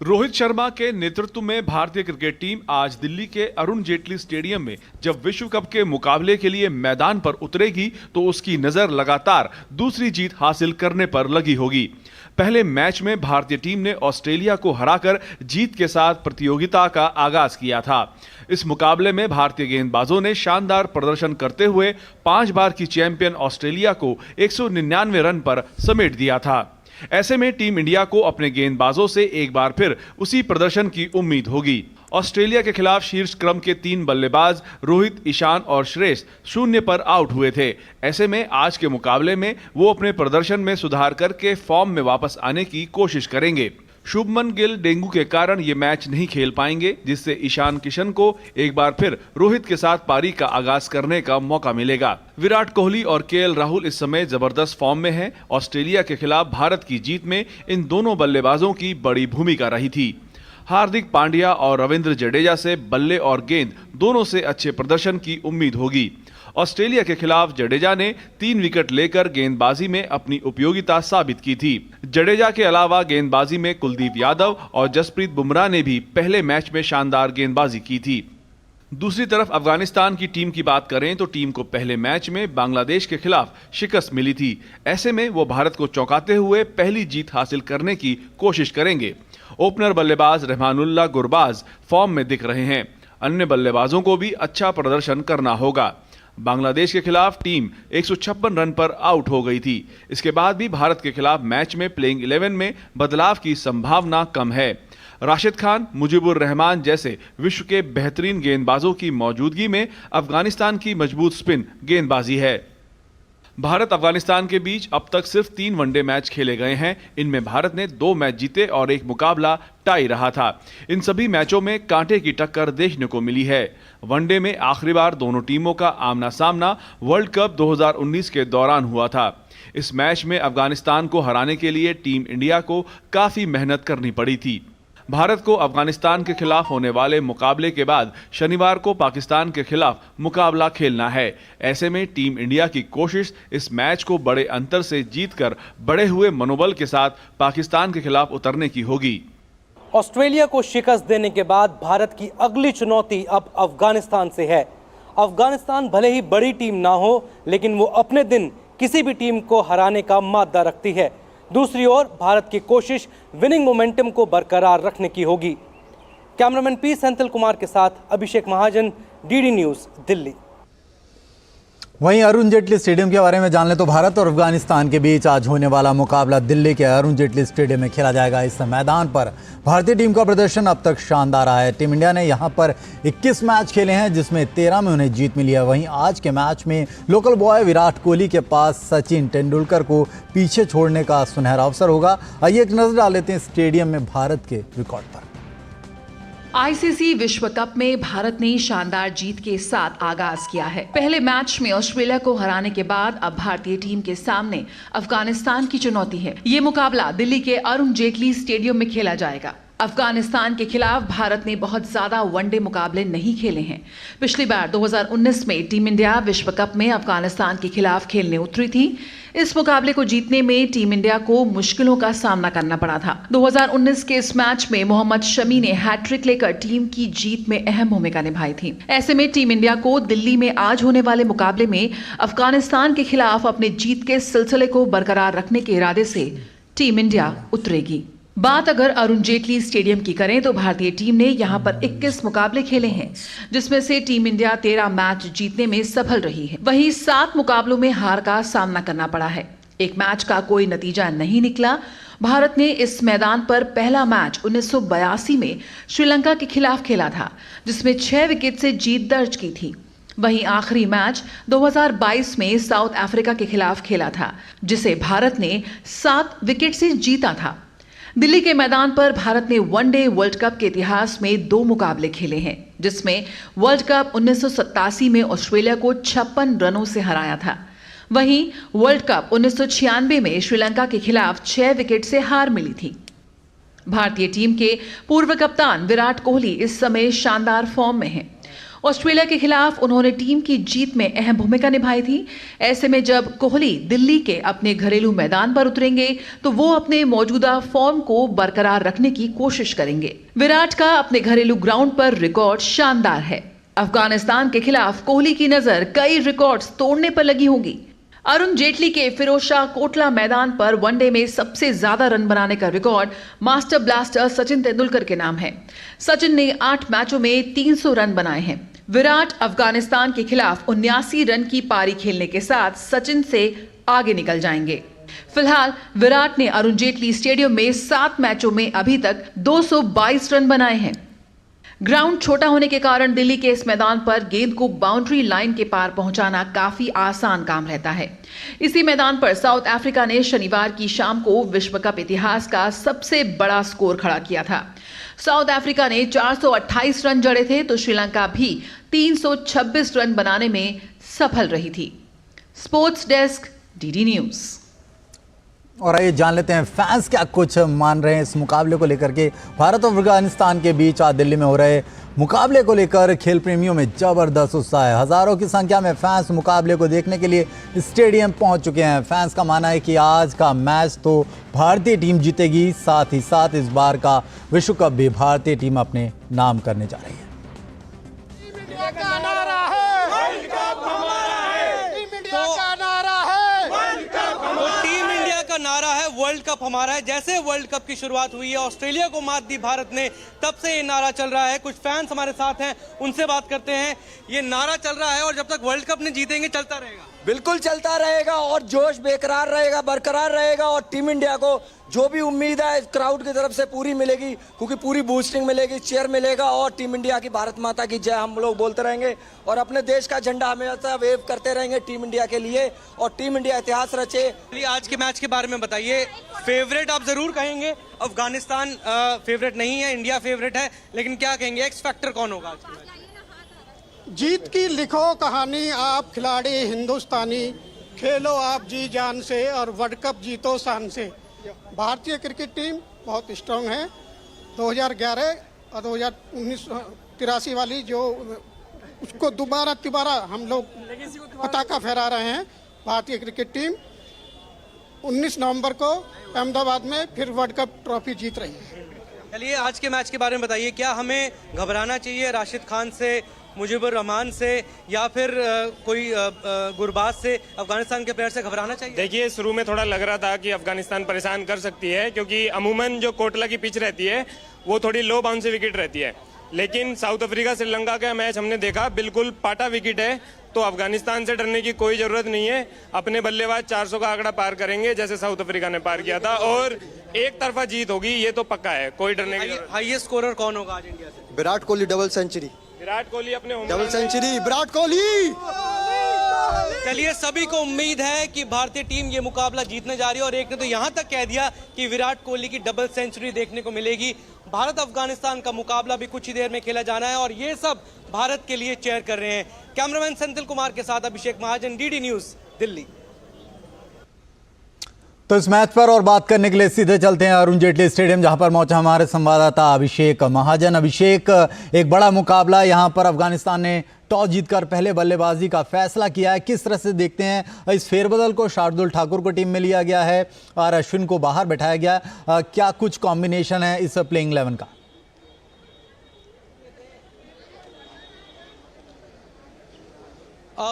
रोहित शर्मा के नेतृत्व में भारतीय क्रिकेट टीम आज दिल्ली के अरुण जेटली स्टेडियम में जब विश्व कप के मुकाबले के लिए मैदान पर उतरेगी तो उसकी नजर लगातार दूसरी जीत हासिल करने पर लगी होगी। पहले मैच में भारतीय टीम ने ऑस्ट्रेलिया को हराकर जीत के साथ प्रतियोगिता का आगाज किया था। इस मुकाबले में भारतीय गेंदबाजों ने शानदार प्रदर्शन करते हुए 5 बार की चैंपियन ऑस्ट्रेलिया को 199 रन पर समेट दिया था। ऐसे में टीम इंडिया को अपने गेंदबाजों से एक बार फिर उसी प्रदर्शन की उम्मीद होगी। ऑस्ट्रेलिया के खिलाफ शीर्ष क्रम के 3 बल्लेबाज रोहित, ईशान और श्रेयस 0 पर आउट हुए थे। ऐसे में आज के मुकाबले में वो अपने प्रदर्शन में सुधार करके फॉर्म में वापस आने की कोशिश करेंगे। शुभमन गिल डेंगू के कारण ये मैच नहीं खेल पाएंगे, जिससे ईशान किशन को एक बार फिर रोहित के साथ पारी का आगाज करने का मौका मिलेगा। विराट कोहली और केएल राहुल इस समय जबरदस्त फॉर्म में हैं। ऑस्ट्रेलिया के खिलाफ भारत की जीत में इन दोनों बल्लेबाजों की बड़ी भूमिका रही थी। हार्दिक पांड्या और रविंद्र जडेजा से बल्ले और गेंद दोनों से अच्छे प्रदर्शन की उम्मीद होगी। ऑस्ट्रेलिया के खिलाफ जडेजा ने 3 विकेट लेकर गेंदबाजी में अपनी उपयोगिता साबित की थी। जडेजा के अलावा गेंदबाजी में कुलदीप यादव और जसप्रीत बुमराह ने भी पहले मैच में शानदार गेंदबाजी की थी। दूसरी तरफ अफगानिस्तान की टीम की बात करें तो टीम को पहले मैच में बांग्लादेश के खिलाफ शिकस्त मिली थी। ऐसे में वो भारत को चौंकाते हुए पहली जीत हासिल करने की कोशिश करेंगे। ओपनर बल्लेबाज रहमानुल्लाह गुरबाज फॉर्म में दिख रहे हैं। अन्य बल्लेबाजों को भी अच्छा प्रदर्शन करना होगा। बांग्लादेश के खिलाफ टीम 156 रन पर आउट हो गई थी। इसके बाद भी भारत के खिलाफ मैच में प्लेइंग 11 में बदलाव की संभावना कम है। राशिद खान, मुजीबुर रहमान जैसे विश्व के बेहतरीन गेंदबाजों की मौजूदगी में अफगानिस्तान की मजबूत स्पिन गेंदबाजी है। भारत अफगानिस्तान के बीच अब तक सिर्फ 3 वनडे मैच खेले गए हैं। इनमें भारत ने 2 मैच जीते और एक मुकाबला टाई रहा था। इन सभी मैचों में कांटे की टक्कर देखने को मिली है। वनडे में आखिरी बार दोनों टीमों का आमना सामना वर्ल्ड कप 2019 के दौरान हुआ था। इस मैच में अफगानिस्तान को हराने के लिए टीम इंडिया को काफी मेहनत करनी पड़ी थी। भारत को अफगानिस्तान के खिलाफ होने वाले मुकाबले के बाद शनिवार को पाकिस्तान के खिलाफ मुकाबला खेलना है। ऐसे में टीम इंडिया की कोशिश इस मैच को बड़े अंतर से जीतकर बढ़े हुए मनोबल के साथ पाकिस्तान के खिलाफ उतरने की होगी। ऑस्ट्रेलिया को शिकस्त देने के बाद भारत की अगली चुनौती अब अफगानिस्तान से है। अफगानिस्तान भले ही बड़ी टीम ना हो, लेकिन वो अपने दिन किसी भी टीम को हराने का मादा रखती है। दूसरी ओर भारत की कोशिश विनिंग मोमेंटम को बरकरार रखने की होगी। कैमरामैन पी सेंथिल कुमार के साथ अभिषेक महाजन, डीडी न्यूज़, दिल्ली। वहीं अरुण जेटली स्टेडियम के बारे में जान ले तो भारत और अफगानिस्तान के बीच आज होने वाला मुकाबला दिल्ली के अरुण जेटली स्टेडियम में खेला जाएगा। इस मैदान पर भारतीय टीम का प्रदर्शन अब तक शानदार रहा है। टीम इंडिया ने यहां पर 21 मैच खेले हैं, जिसमें 13 में उन्हें जीत मिली है। वहीं आज के मैच में लोकल बॉय विराट कोहली के पास सचिन तेंदुलकर को पीछे छोड़ने का सुनहरा अवसर होगा। आइए एक नजर डाल लेते हैं स्टेडियम में भारत के रिकॉर्ड पर। आईसीसी विश्व कप में भारत ने शानदार जीत के साथ आगाज किया है। पहले मैच में ऑस्ट्रेलिया को हराने के बाद अब भारतीय टीम के सामने अफगानिस्तान की चुनौती है। ये मुकाबला दिल्ली के अरुण जेटली स्टेडियम में खेला जाएगा। अफगानिस्तान के खिलाफ भारत ने बहुत ज्यादा वनडे मुकाबले नहीं खेले हैं। पिछली बार 2019 में टीम इंडिया विश्व कप में अफगानिस्तान के खिलाफ खेलने उतरी थी। इस मुकाबले को जीतने में टीम इंडिया को मुश्किलों का सामना करना पड़ा था। 2019 के इस मैच में मोहम्मद शमी ने हैट्रिक लेकर टीम की जीत में अहम भूमिका निभाई थी। ऐसे में टीम इंडिया को दिल्ली में आज होने वाले मुकाबले में अफगानिस्तान के खिलाफ अपने जीत के सिलसिले को बरकरार रखने के इरादे से टीम इंडिया उतरेगी। बात अगर अरुण जेटली स्टेडियम की करें तो भारतीय टीम ने यहां पर 21 मुकाबले खेले हैं, जिसमें से टीम इंडिया 13 मैच जीतने में सफल रही है। वहीं 7 मुकाबलों में हार का सामना करना पड़ा है। एक मैच का कोई नतीजा नहीं निकला। भारत ने इस मैदान पर पहला मैच 1982 में श्रीलंका के खिलाफ खेला था, जिसमें 6 विकेट से जीत दर्ज की थी। वहीं आखिरी मैच 2022 में साउथ अफ्रीका के खिलाफ खेला था, जिसे भारत ने 7 विकेट से जीता था। दिल्ली के मैदान पर भारत ने वनडे वर्ल्ड कप के इतिहास में 2 मुकाबले खेले हैं, जिसमें वर्ल्ड कप 1987 में ऑस्ट्रेलिया को 56 रनों से हराया था। वहीं वर्ल्ड कप 1996 में श्रीलंका के खिलाफ 6 विकेट से हार मिली थी। भारतीय टीम के पूर्व कप्तान विराट कोहली इस समय शानदार फॉर्म में हैं। ऑस्ट्रेलिया के खिलाफ उन्होंने टीम की जीत में अहम भूमिका निभाई थी। ऐसे में जब कोहली दिल्ली के अपने घरेलू मैदान पर उतरेंगे तो वो अपने मौजूदा फॉर्म को बरकरार रखने की कोशिश करेंगे। विराट का अपने घरेलू ग्राउंड पर रिकॉर्ड शानदार है। अफगानिस्तान के खिलाफ कोहली की नजर कई रिकॉर्ड्स तोड़ने पर लगी होगी। अरुण जेटली के फिरोजशाह कोटला मैदान पर वनडे में सबसे ज्यादा रन बनाने का record master blaster Sachin Tendulkar के नाम है। सचिन ने 8 मैचों में 300 रन बनाए हैं। विराट अफगानिस्तान के खिलाफ 79 रन की पारी खेलने के साथ सचिन से आगे निकल जाएंगे। फिलहाल विराट ने अरुण जेटली स्टेडियम में 7 मैचों में अभी तक 222 रन बनाए हैं। ग्राउंड छोटा होने के कारण दिल्ली के इस मैदान पर गेंद को बाउंड्री लाइन के पार पहुंचाना काफी आसान काम रहता है। इसी मैदान पर साउथ अफ्रीका ने शनिवार की शाम को विश्व कप इतिहास का सबसे बड़ा स्कोर खड़ा किया था। साउथ अफ्रीका ने 428 रन जड़े थे तो श्रीलंका भी 326 रन बनाने में सफल रही थी। Sports desk, DD news. और आइए जान लेते हैं फैंस क्या कुछ मान रहे हैं इस मुकाबले को लेकर के। भारत और अफगानिस्तान के बीच आज दिल्ली में हो रहे मुकाबले को लेकर खेल प्रेमियों में जबरदस्त उत्साह है। हजारों की संख्या में फैंस मुकाबले को देखने के लिए स्टेडियम पहुंच चुके हैं। फैंस का मानना है कि आज का मैच तो भारतीय टीम जीतेगी, साथ ही साथ इस बार का विश्व कप भी भारतीय टीम अपने नाम करने जा रही है। नारा है वर्ल्ड कप हमारा है। जैसे वर्ल्ड कप की शुरुआत हुई है, ऑस्ट्रेलिया को मात दी भारत ने, तब से ये नारा चल रहा है। कुछ फैंस हमारे साथ हैं, उनसे बात करते हैं। ये नारा चल रहा है और जब तक वर्ल्ड कप नहीं जीतेंगे चलता रहेगा। बिल्कुल चलता रहेगा और जोश बेकरार रहेगा, बरकरार रहेगा। और टीम इंडिया को जो भी उम्मीद है क्राउड की तरफ से पूरी मिलेगी, क्योंकि पूरी बूस्टिंग मिलेगी, चेयर मिलेगा और टीम इंडिया की भारत माता की जय हम लोग बोलते रहेंगे और अपने देश का झंडा हमेशा वेव करते रहेंगे टीम इंडिया के लिए और टीम इंडिया इतिहास रचे। आज के मैच के बारे में बताइए। फेवरेट आप जरूर कहेंगे, अफगानिस्तान फेवरेट नहीं है, इंडिया फेवरेट है, लेकिन क्या कहेंगे एक्स फैक्टर कौन होगा आज के मैच? जीत की लिखो कहानी, आप खिलाड़ी हिंदुस्तानी, खेलो आप जी जान से और वर्ल्ड कप जीतो शान से। भारतीय क्रिकेट टीम बहुत स्ट्रांग है। 2011 और 2019-83 वाली जो उसको दोबारा हम लोग पताका फहरा रहे हैं। भारतीय क्रिकेट टीम 19 नवंबर को अहमदाबाद में फिर वर्ल्ड कप ट्रॉफी जीत रही है। चलिए आज के मैच के बारे में बताइए। क्या हमें घबराना चाहिए राशिद खान से, मुजीबुर रहमान से या फिर कोई गुरबाज से, अफगानिस्तान के प्लेयर से घबराना चाहिए? देखिए शुरू में थोड़ा लग रहा था कि अफगानिस्तान परेशान कर सकती है, क्योंकि अमूमन जो कोटला की पिच रहती है वो थोड़ी लो बाउंसी विकेट रहती है। लेकिन साउथ अफ्रीका श्रीलंका का मैच हमने देखा, बिल्कुल पाटा विकेट है, तो अफगानिस्तान से डरने की कोई जरूरत नहीं है। अपने बल्लेबाज 400 का आंकड़ा पार करेंगे जैसे साउथ अफ्रीका ने पार किया था और एक तरफा जीत होगी, ये तो पक्का है, कोई डरने की जरूरत। हाईएस्ट स्कोरर कौन होगा आज इंडिया से? Virat Kohli double century. विराट कोहली अपने डबल सेंचुरी, विराट कोहली। चलिए सभी को उम्मीद है कि भारतीय टीम ये मुकाबला जीतने जा रही है और एक ने तो यहां तक कह दिया कि विराट कोहली की डबल सेंचुरी देखने को मिलेगी। भारत अफगानिस्तान का मुकाबला भी कुछ ही देर में खेला जाना है और ये सब भारत के लिए चेयर कर रहे हैं। कैमरामैन सेंथिल कुमार के साथ अभिषेक महाजन, डीडी न्यूज, दिल्ली। तो इस मैच पर और बात करने के लिए सीधे चलते हैं अरुण जेटली स्टेडियम, जहां पर पहुंचा हमारे संवाददाता अभिषेक महाजन। अभिषेक, एक बड़ा मुकाबला यहां पर अफगानिस्तान ने टॉस जीतकर पहले बल्लेबाजी का फैसला किया है। किस तरह से देखते हैं इस फेरबदल को? शार्दुल ठाकुर को टीम में लिया गया है और अश्विन को बाहर बैठाया गया। क्या कुछ कॉम्बिनेशन है इस प्लेइंग 11 का?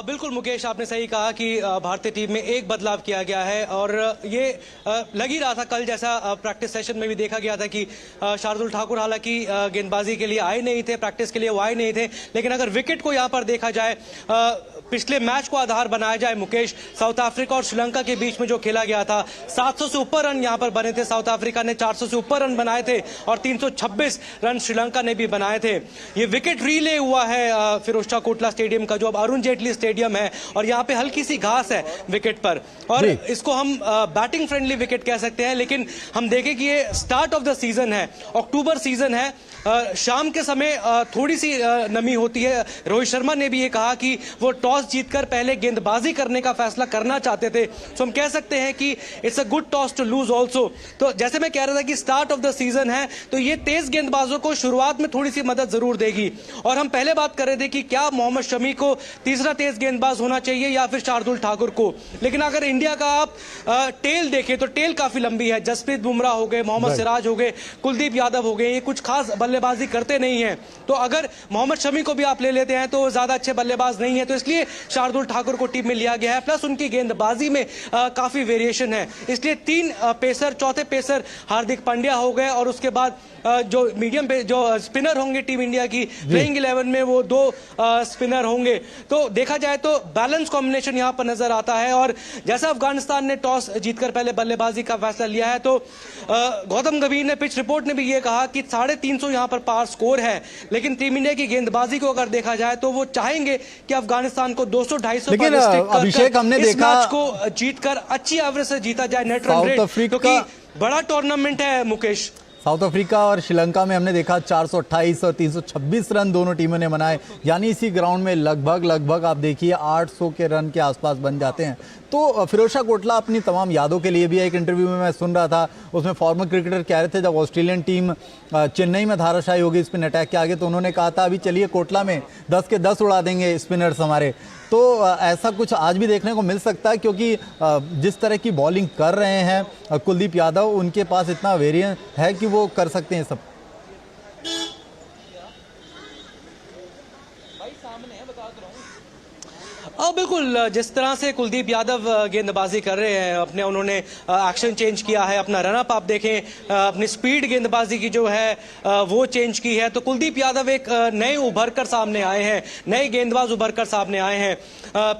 बिल्कुल मुकेश, आपने सही कहा कि भारतीय टीम में एक बदलाव किया गया है और ये लग ही रहा था कल जैसा प्रैक्टिस सेशन में भी देखा गया था कि शार्दुल ठाकुर हालांकि गेंदबाजी के लिए आए नहीं थे, प्रैक्टिस के लिए वो आए नहीं थे, लेकिन अगर विकेट को यहाँ पर देखा जाए पिछले मैच को आधार बनाया जाए मुकेश, साउथ अफ्रीका और श्रीलंका के बीच में जो खेला गया था, 700 से ऊपर रन यहां पर बने थे। साउथ अफ्रीका ने 400 से ऊपर रन बनाए थे और 326 रन श्रीलंका ने भी बनाए थे। ये विकेट रीले हुआ है फिरोजशाह कोटला स्टेडियम का, जो अब अरुण जेटली स्टेडियम है, और यहाँ पे हल्की सी घास है विकेट पर, और इसको हम बैटिंग फ्रेंडली विकेट कह सकते हैं। लेकिन हम देखें कि ये स्टार्ट ऑफ द सीजन है, अक्टूबर सीजन है, शाम के समय थोड़ी सी नमी होती है। रोहित शर्मा ने भी ये कहा कि वो टॉस जीतकर पहले गेंदबाजी करने का फैसला करना चाहते थे, तो हम कह सकते हैं कि it's a good toss to lose also. तो जैसे मैं कह रहा था कि स्टार्ट ऑफ द सीजन है, तो ये तेज गेंदबाजों को शुरुआत में थोड़ी सी मदद जरूर देगी। और हम पहले बात कर रहे थे कि क्या मोहम्मद शमी को तीसरा तेज गेंदबाज होना चाहिए या फिर शार्दुल ठाकुर को, लेकिन अगर इंडिया का आप टेल देखें तो टेल काफी लंबी है। जसप्रीत बुमराह हो गए, मोहम्मद सिराज हो गए, कुलदीप यादव हो गए, ये कुछ खास बल्लेबाजी करते नहीं है। तो अगर मोहम्मद शमी को भी आप ले लेते हैं तो ज्यादा अच्छे बल्लेबाज नहीं है, तो इसलिए शार्दुल ठाकुर को टीम में लिया गया है। प्लस उनकी गेंदबाजी में काफी वेरिएशन है, इसलिए 3 पेसर, चौथे पेसर हार्दिक पांड्या हो गए, और उसके बाद जो मीडियम पे जो स्पिनर होंगे टीम इंडिया की प्लेइंग 11 में, वो 2 स्पिनर होंगे। तो देखा जाए तो बैलेंस कॉम्बिनेशन यहां पर नजर आता है। और जैसा अफगानिस्तान ने टॉस जीतकर पहले बल्लेबाजी का फैसला लिया है, तो गौतम गंभीर ने पिच रिपोर्ट में भी ये कहा कि 350 यहां पर पार स्कोर है, लेकिन टीम इंडिया की गेंदबाजी को अगर देखा जाए तो वो चाहेंगे कि अफगानिस्तान को 200-250 लेकिन अभिषेक हमने देखा मैच को जीतकर अच्छी एवरेज से जीता जाए नेट रन रेट, क्योंकि बड़ा टूर्नामेंट है मुकेश। साउथ अफ्रीका और श्रीलंका में हमने देखा 428 और 326 रन दोनों टीमों ने बनाए, यानी इसी ग्राउंड में लगभग आप देखिए 800 के रन के आसपास बन जाते हैं। तो फिरोजशाह कोटला अपनी तमाम यादों के लिए भी, एक इंटरव्यू में मैं सुन रहा था, उसमें फॉर्मर क्रिकेटर कह रहे थे जब ऑस्ट्रेलियन टीम चेन्नई में धाराशायी होगी स्पिन अटैक के आगे, तो उन्होंने कहा था अभी चलिए कोटला में 10 के 10 उड़ा देंगे स्पिनर्स हमारे। तो ऐसा कुछ आज भी देखने को मिल सकता है, क्योंकि जिस तरह की बॉलिंग कर रहे हैं कुलदीप यादव, उनके पास इतना वेरिएंस है कि वो कर सकते हैं सब। बिल्कुल, जिस तरह से कुलदीप यादव गेंदबाजी कर रहे हैं अपने, उन्होंने एक्शन चेंज किया है, अपना रनअप आप देखें, अपनी स्पीड गेंदबाजी की जो है वो चेंज की है। तो कुलदीप यादव एक नए उभर कर सामने आए हैं, नए गेंदबाज उभर कर सामने आए हैं।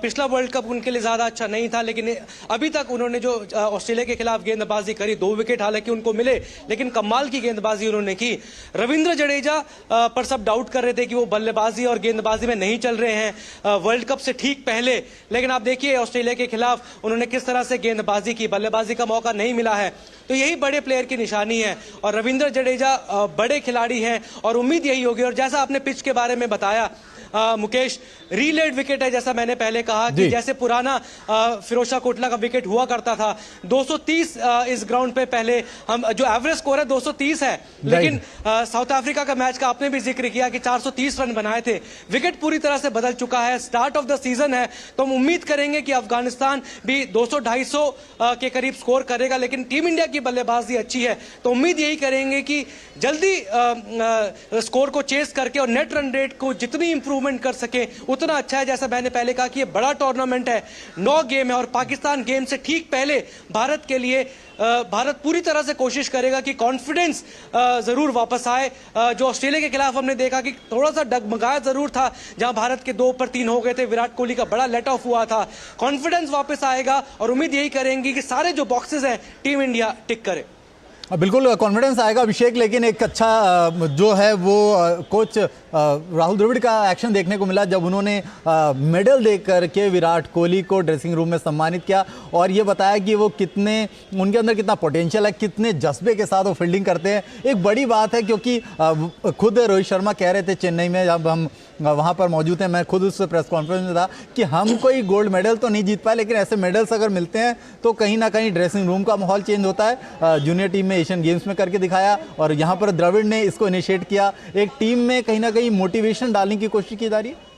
पिछला वर्ल्ड कप उनके लिए ज़्यादा अच्छा नहीं था, लेकिन अभी तक उन्होंने जो ऑस्ट्रेलिया के खिलाफ गेंदबाजी करी, 2 विकेट हालांकि उनको मिले, लेकिन कमाल की गेंदबाजी उन्होंने की। रविंद्र जडेजा पर सब डाउट कर रहे थे कि वो बल्लेबाजी और गेंदबाजी में नहीं चल रहे हैं वर्ल्ड कप से ठीक पहले, लेकिन आप देखिए ऑस्ट्रेलिया के खिलाफ उन्होंने किस तरह से गेंदबाजी की, बल्लेबाजी का मौका नहीं मिला है। तो यही बड़े प्लेयर की निशानी है, और रविंद्र जडेजा बड़े खिलाड़ी हैं, और उम्मीद यही होगी। और जैसा आपने पिच के बारे में बताया मुकेश, रीलेड विकेट है, जैसा मैंने पहले कहा कि जैसे पुराना फिरोजशाह कोटला का विकेट हुआ करता था। 230 इस ग्राउंड पे पहले हम, जो एवरेज स्कोर है 230 है, लेकिन साउथ अफ्रीका का मैच का आपने भी जिक्र किया कि 430 रन बनाए थे। विकेट पूरी तरह से बदल चुका है, स्टार्ट ऑफ द सीजन है, तो हम उम्मीद करेंगे कि अफगानिस्तान भी 200-250 के करीब स्कोर करेगा। लेकिन टीम इंडिया की बल्लेबाजी अच्छी है, तो उम्मीद यही करेंगे कि जल्दी स्कोर को चेस करके और नेट रन रेट को जितनी इंप्रूवमेंट कर सके उतना अच्छा है। जैसा मैंने पहले कहा कि ये बड़ा टूर्नामेंट है, 9 गेम है, और पाकिस्तान गेम से ठीक पहले भारत के लिए भारत पूरी तरह से कोशिश करेगा कि कॉन्फिडेंस जरूर वापस आए। जो ऑस्ट्रेलिया के खिलाफ हमने देखा कि थोड़ा सा डगमगाया जरूर था, जहां भारत के 2 पर 3 हो गए थे, विराट कोहली का बड़ा लेट ऑफ हुआ था। कॉन्फिडेंस वापस आएगा, और उम्मीद यही करेंगे कि सारे जो बॉक्सेस हैं टीम इंडिया टिक करे। बिल्कुल कॉन्फिडेंस आएगा अभिषेक, लेकिन एक अच्छा जो है वो कोच राहुल द्रविड़ का एक्शन देखने को मिला जब उन्होंने मेडल देकर के विराट कोहली को ड्रेसिंग रूम में सम्मानित किया, और ये बताया कि वो कितने, उनके अंदर कितना पोटेंशियल है, कितने जज्बे के साथ वो फील्डिंग करते हैं। एक बड़ी बात है, क्योंकि खुद रोहित शर्मा कह रहे थे चेन्नई में, जब हम वहाँ पर मौजूद हैं, मैं खुद उस प्रेस कॉन्फ्रेंस में था, कि हम कोई गोल्ड मेडल तो नहीं जीत पाए, लेकिन ऐसे मेडल्स अगर मिलते हैं तो कहीं ना कहीं ड्रेसिंग रूम का माहौल चेंज होता है। जूनियर टीम में एशियन गेम्स में करके दिखाया, और यहाँ पर द्रविड़ ने इसको इनिशिएट किया। एक टीम में कहीं ना कहीं मोटिवेशन डालने की कोशिश की जा रही है।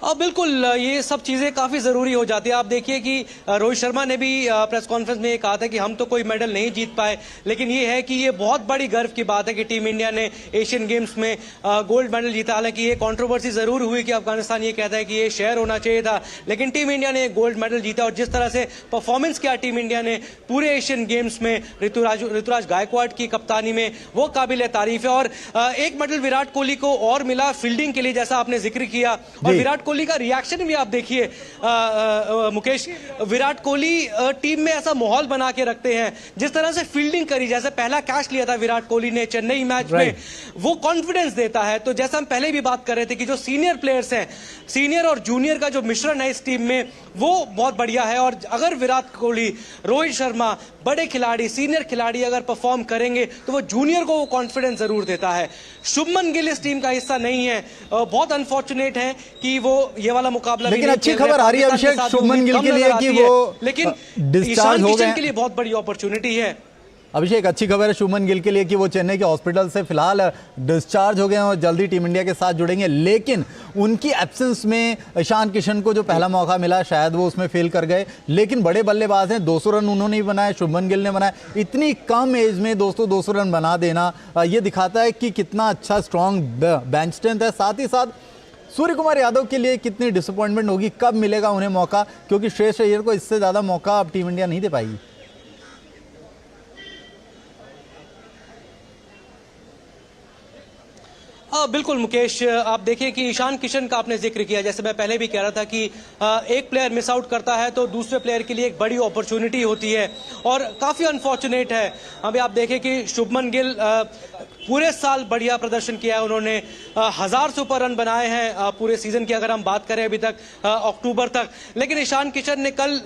बिल्कुल, ये सब चीज़ें काफ़ी ज़रूरी हो जाती है। आप देखिए कि रोहित शर्मा ने भी प्रेस कॉन्फ्रेंस में ये कहा था कि हम तो कोई मेडल नहीं जीत पाए, लेकिन ये है कि ये बहुत बड़ी गर्व की बात है कि टीम इंडिया ने एशियन गेम्स में गोल्ड मेडल जीता। हालांकि ये कंट्रोवर्सी ज़रूर हुई कि अफगानिस्तान ये कहता है कि ये शेयर होना चाहिए था, लेकिन टीम इंडिया ने गोल्ड मेडल जीता। और जिस तरह से परफॉर्मेंस किया टीम इंडिया ने पूरे एशियन गेम्स में ऋतुराज गायकवाड़ की कप्तानी में, वो काबिल तारीफ है। और एक मेडल विराट कोहली को और मिला फील्डिंग के लिए, जैसा आपने जिक्र किया। और विराट कोहली का रिएक्शन भी आप देखिए मुकेश, विराट कोहली टीम में ऐसा माहौल बना के रखते हैं, जिस तरह से फील्डिंग करी, जैसे पहला कैच लिया था विराट कोहली ने चेन्नई मैच में, वो कॉन्फिडेंस देता है। तो जैसा हम पहले भी बात कर रहे थे कि जो सीनियर प्लेयर्स हैं, सीनियर और जूनियर का जो मिश्रण है इस टीम में, वो बहुत बढ़िया है। और अगर विराट कोहली, रोहित शर्मा, बड़े खिलाड़ी, सीनियर खिलाड़ी अगर परफॉर्म करेंगे तो वो जूनियर को वो कॉन्फिडेंस जरूर देता है। शुभमन गिल इस टीम का हिस्सा नहीं है, बहुत अनफॉर्चुनेट है कि वो ये वाला मुकाबला, लेकिन अच्छी खबर आ रही है अभिषेक शुभमन गिल के लिए कि वो लेकिन डिस्चार्ज हो गए के लिए बहुत बड़ी अपॉर्चुनिटी है। अभिषेक, अच्छी खबर है शुभमन गिल के लिए कि वो चेन्नई के हॉस्पिटल से फिलहाल डिस्चार्ज हो गए हैं और जल्दी टीम इंडिया के साथ जुड़ेंगे। लेकिन उनकी एब्सेंस में ईशान किशन को जो पहला मौका मिला, शायद वो उसमें फेल कर गए। लेकिन बड़े बल्लेबाज हैं, 200 रन उन्होंने ही बनाए, शुभमन गिल ने बनाए। इतनी कम एज में दोस्तों 200 रन बना देना, ये दिखाता है कि कितना अच्छा स्ट्रॉन्ग बेंच स्ट्रेंथ है। साथ ही साथ सूर्य कुमार यादव के लिए कितनी डिसअपॉइंटमेंट होगी, कब मिलेगा उन्हें मौका, क्योंकि श्रेयस अय्यर को इससे ज़्यादा मौका अब टीम इंडिया नहीं दे पाएगी। बिल्कुल मुकेश, आप देखिए कि ईशान किशन का आपने जिक्र किया, जैसे मैं पहले भी कह रहा था कि एक प्लेयर मिस आउट करता है तो दूसरे प्लेयर के लिए एक बड़ी अपॉर्चुनिटी होती है और काफ़ी अनफॉर्चुनेट है। अभी आप देखें कि शुभमन गिल पूरे साल बढ़िया प्रदर्शन किया है, उन्होंने 1000 से ऊपर रन बनाए हैं पूरे सीजन की अगर हम बात करें अभी तक अक्टूबर तक। लेकिन ईशान किशन ने कल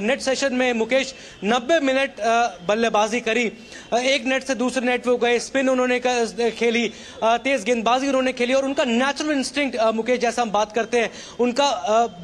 नेट सेशन में मुकेश 90 मिनट बल्लेबाजी करी, एक नेट से दूसरे नेट पे गए, स्पिन उन्होंने खेली, तेज गेंदबाजी उन्होंने खेली और उनका नेचुरल इंस्टिंक्ट मुकेश, जैसा हम बात करते हैं, उनका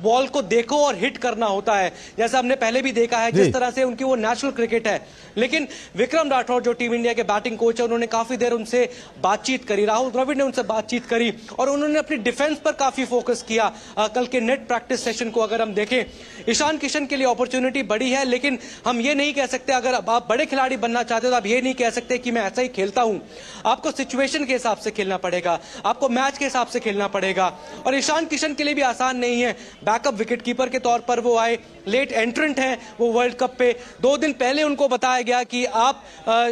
बॉल को देखो और हिट करना होता है, जैसा हमने पहले भी देखा है जिस तरह से उनकी वो नेचुरल क्रिकेट है। लेकिन विक्रम राठौर जो टीम इंडिया के बैटिंग कोच है, उन्होंने काफी देर उनसे बातचीत करी, राहुल द्रविड़ ने उनसे बातचीत करी और उन्होंने अपनी डिफेंस पर काफी फोकस किया। कल के नेट प्रैक्टिस सेशन को अगर हम देखें, ईशान किशन के लिए अपॉर्चुनिटी बड़ी है, लेकिन हम ये नहीं कह सकते, अगर आप बड़े खिलाड़ी बनना चाहते हो तो आप ये नहीं कह सकते कि मैं ऐसा ही खेलता हूं। आपको सिचुएशन के हिसाब से खेलना पड़ेगा, आपको मैच के हिसाब से खेलना पड़ेगा। और ईशान किशन के लिए भी आसान नहीं है, बैकअप विकेटकीपर के तौर पर वो आए, लेट एंट्रेंट हैं वो वर्ल्ड कप पे। 2 दिन पहले उनको बताया गया कि आप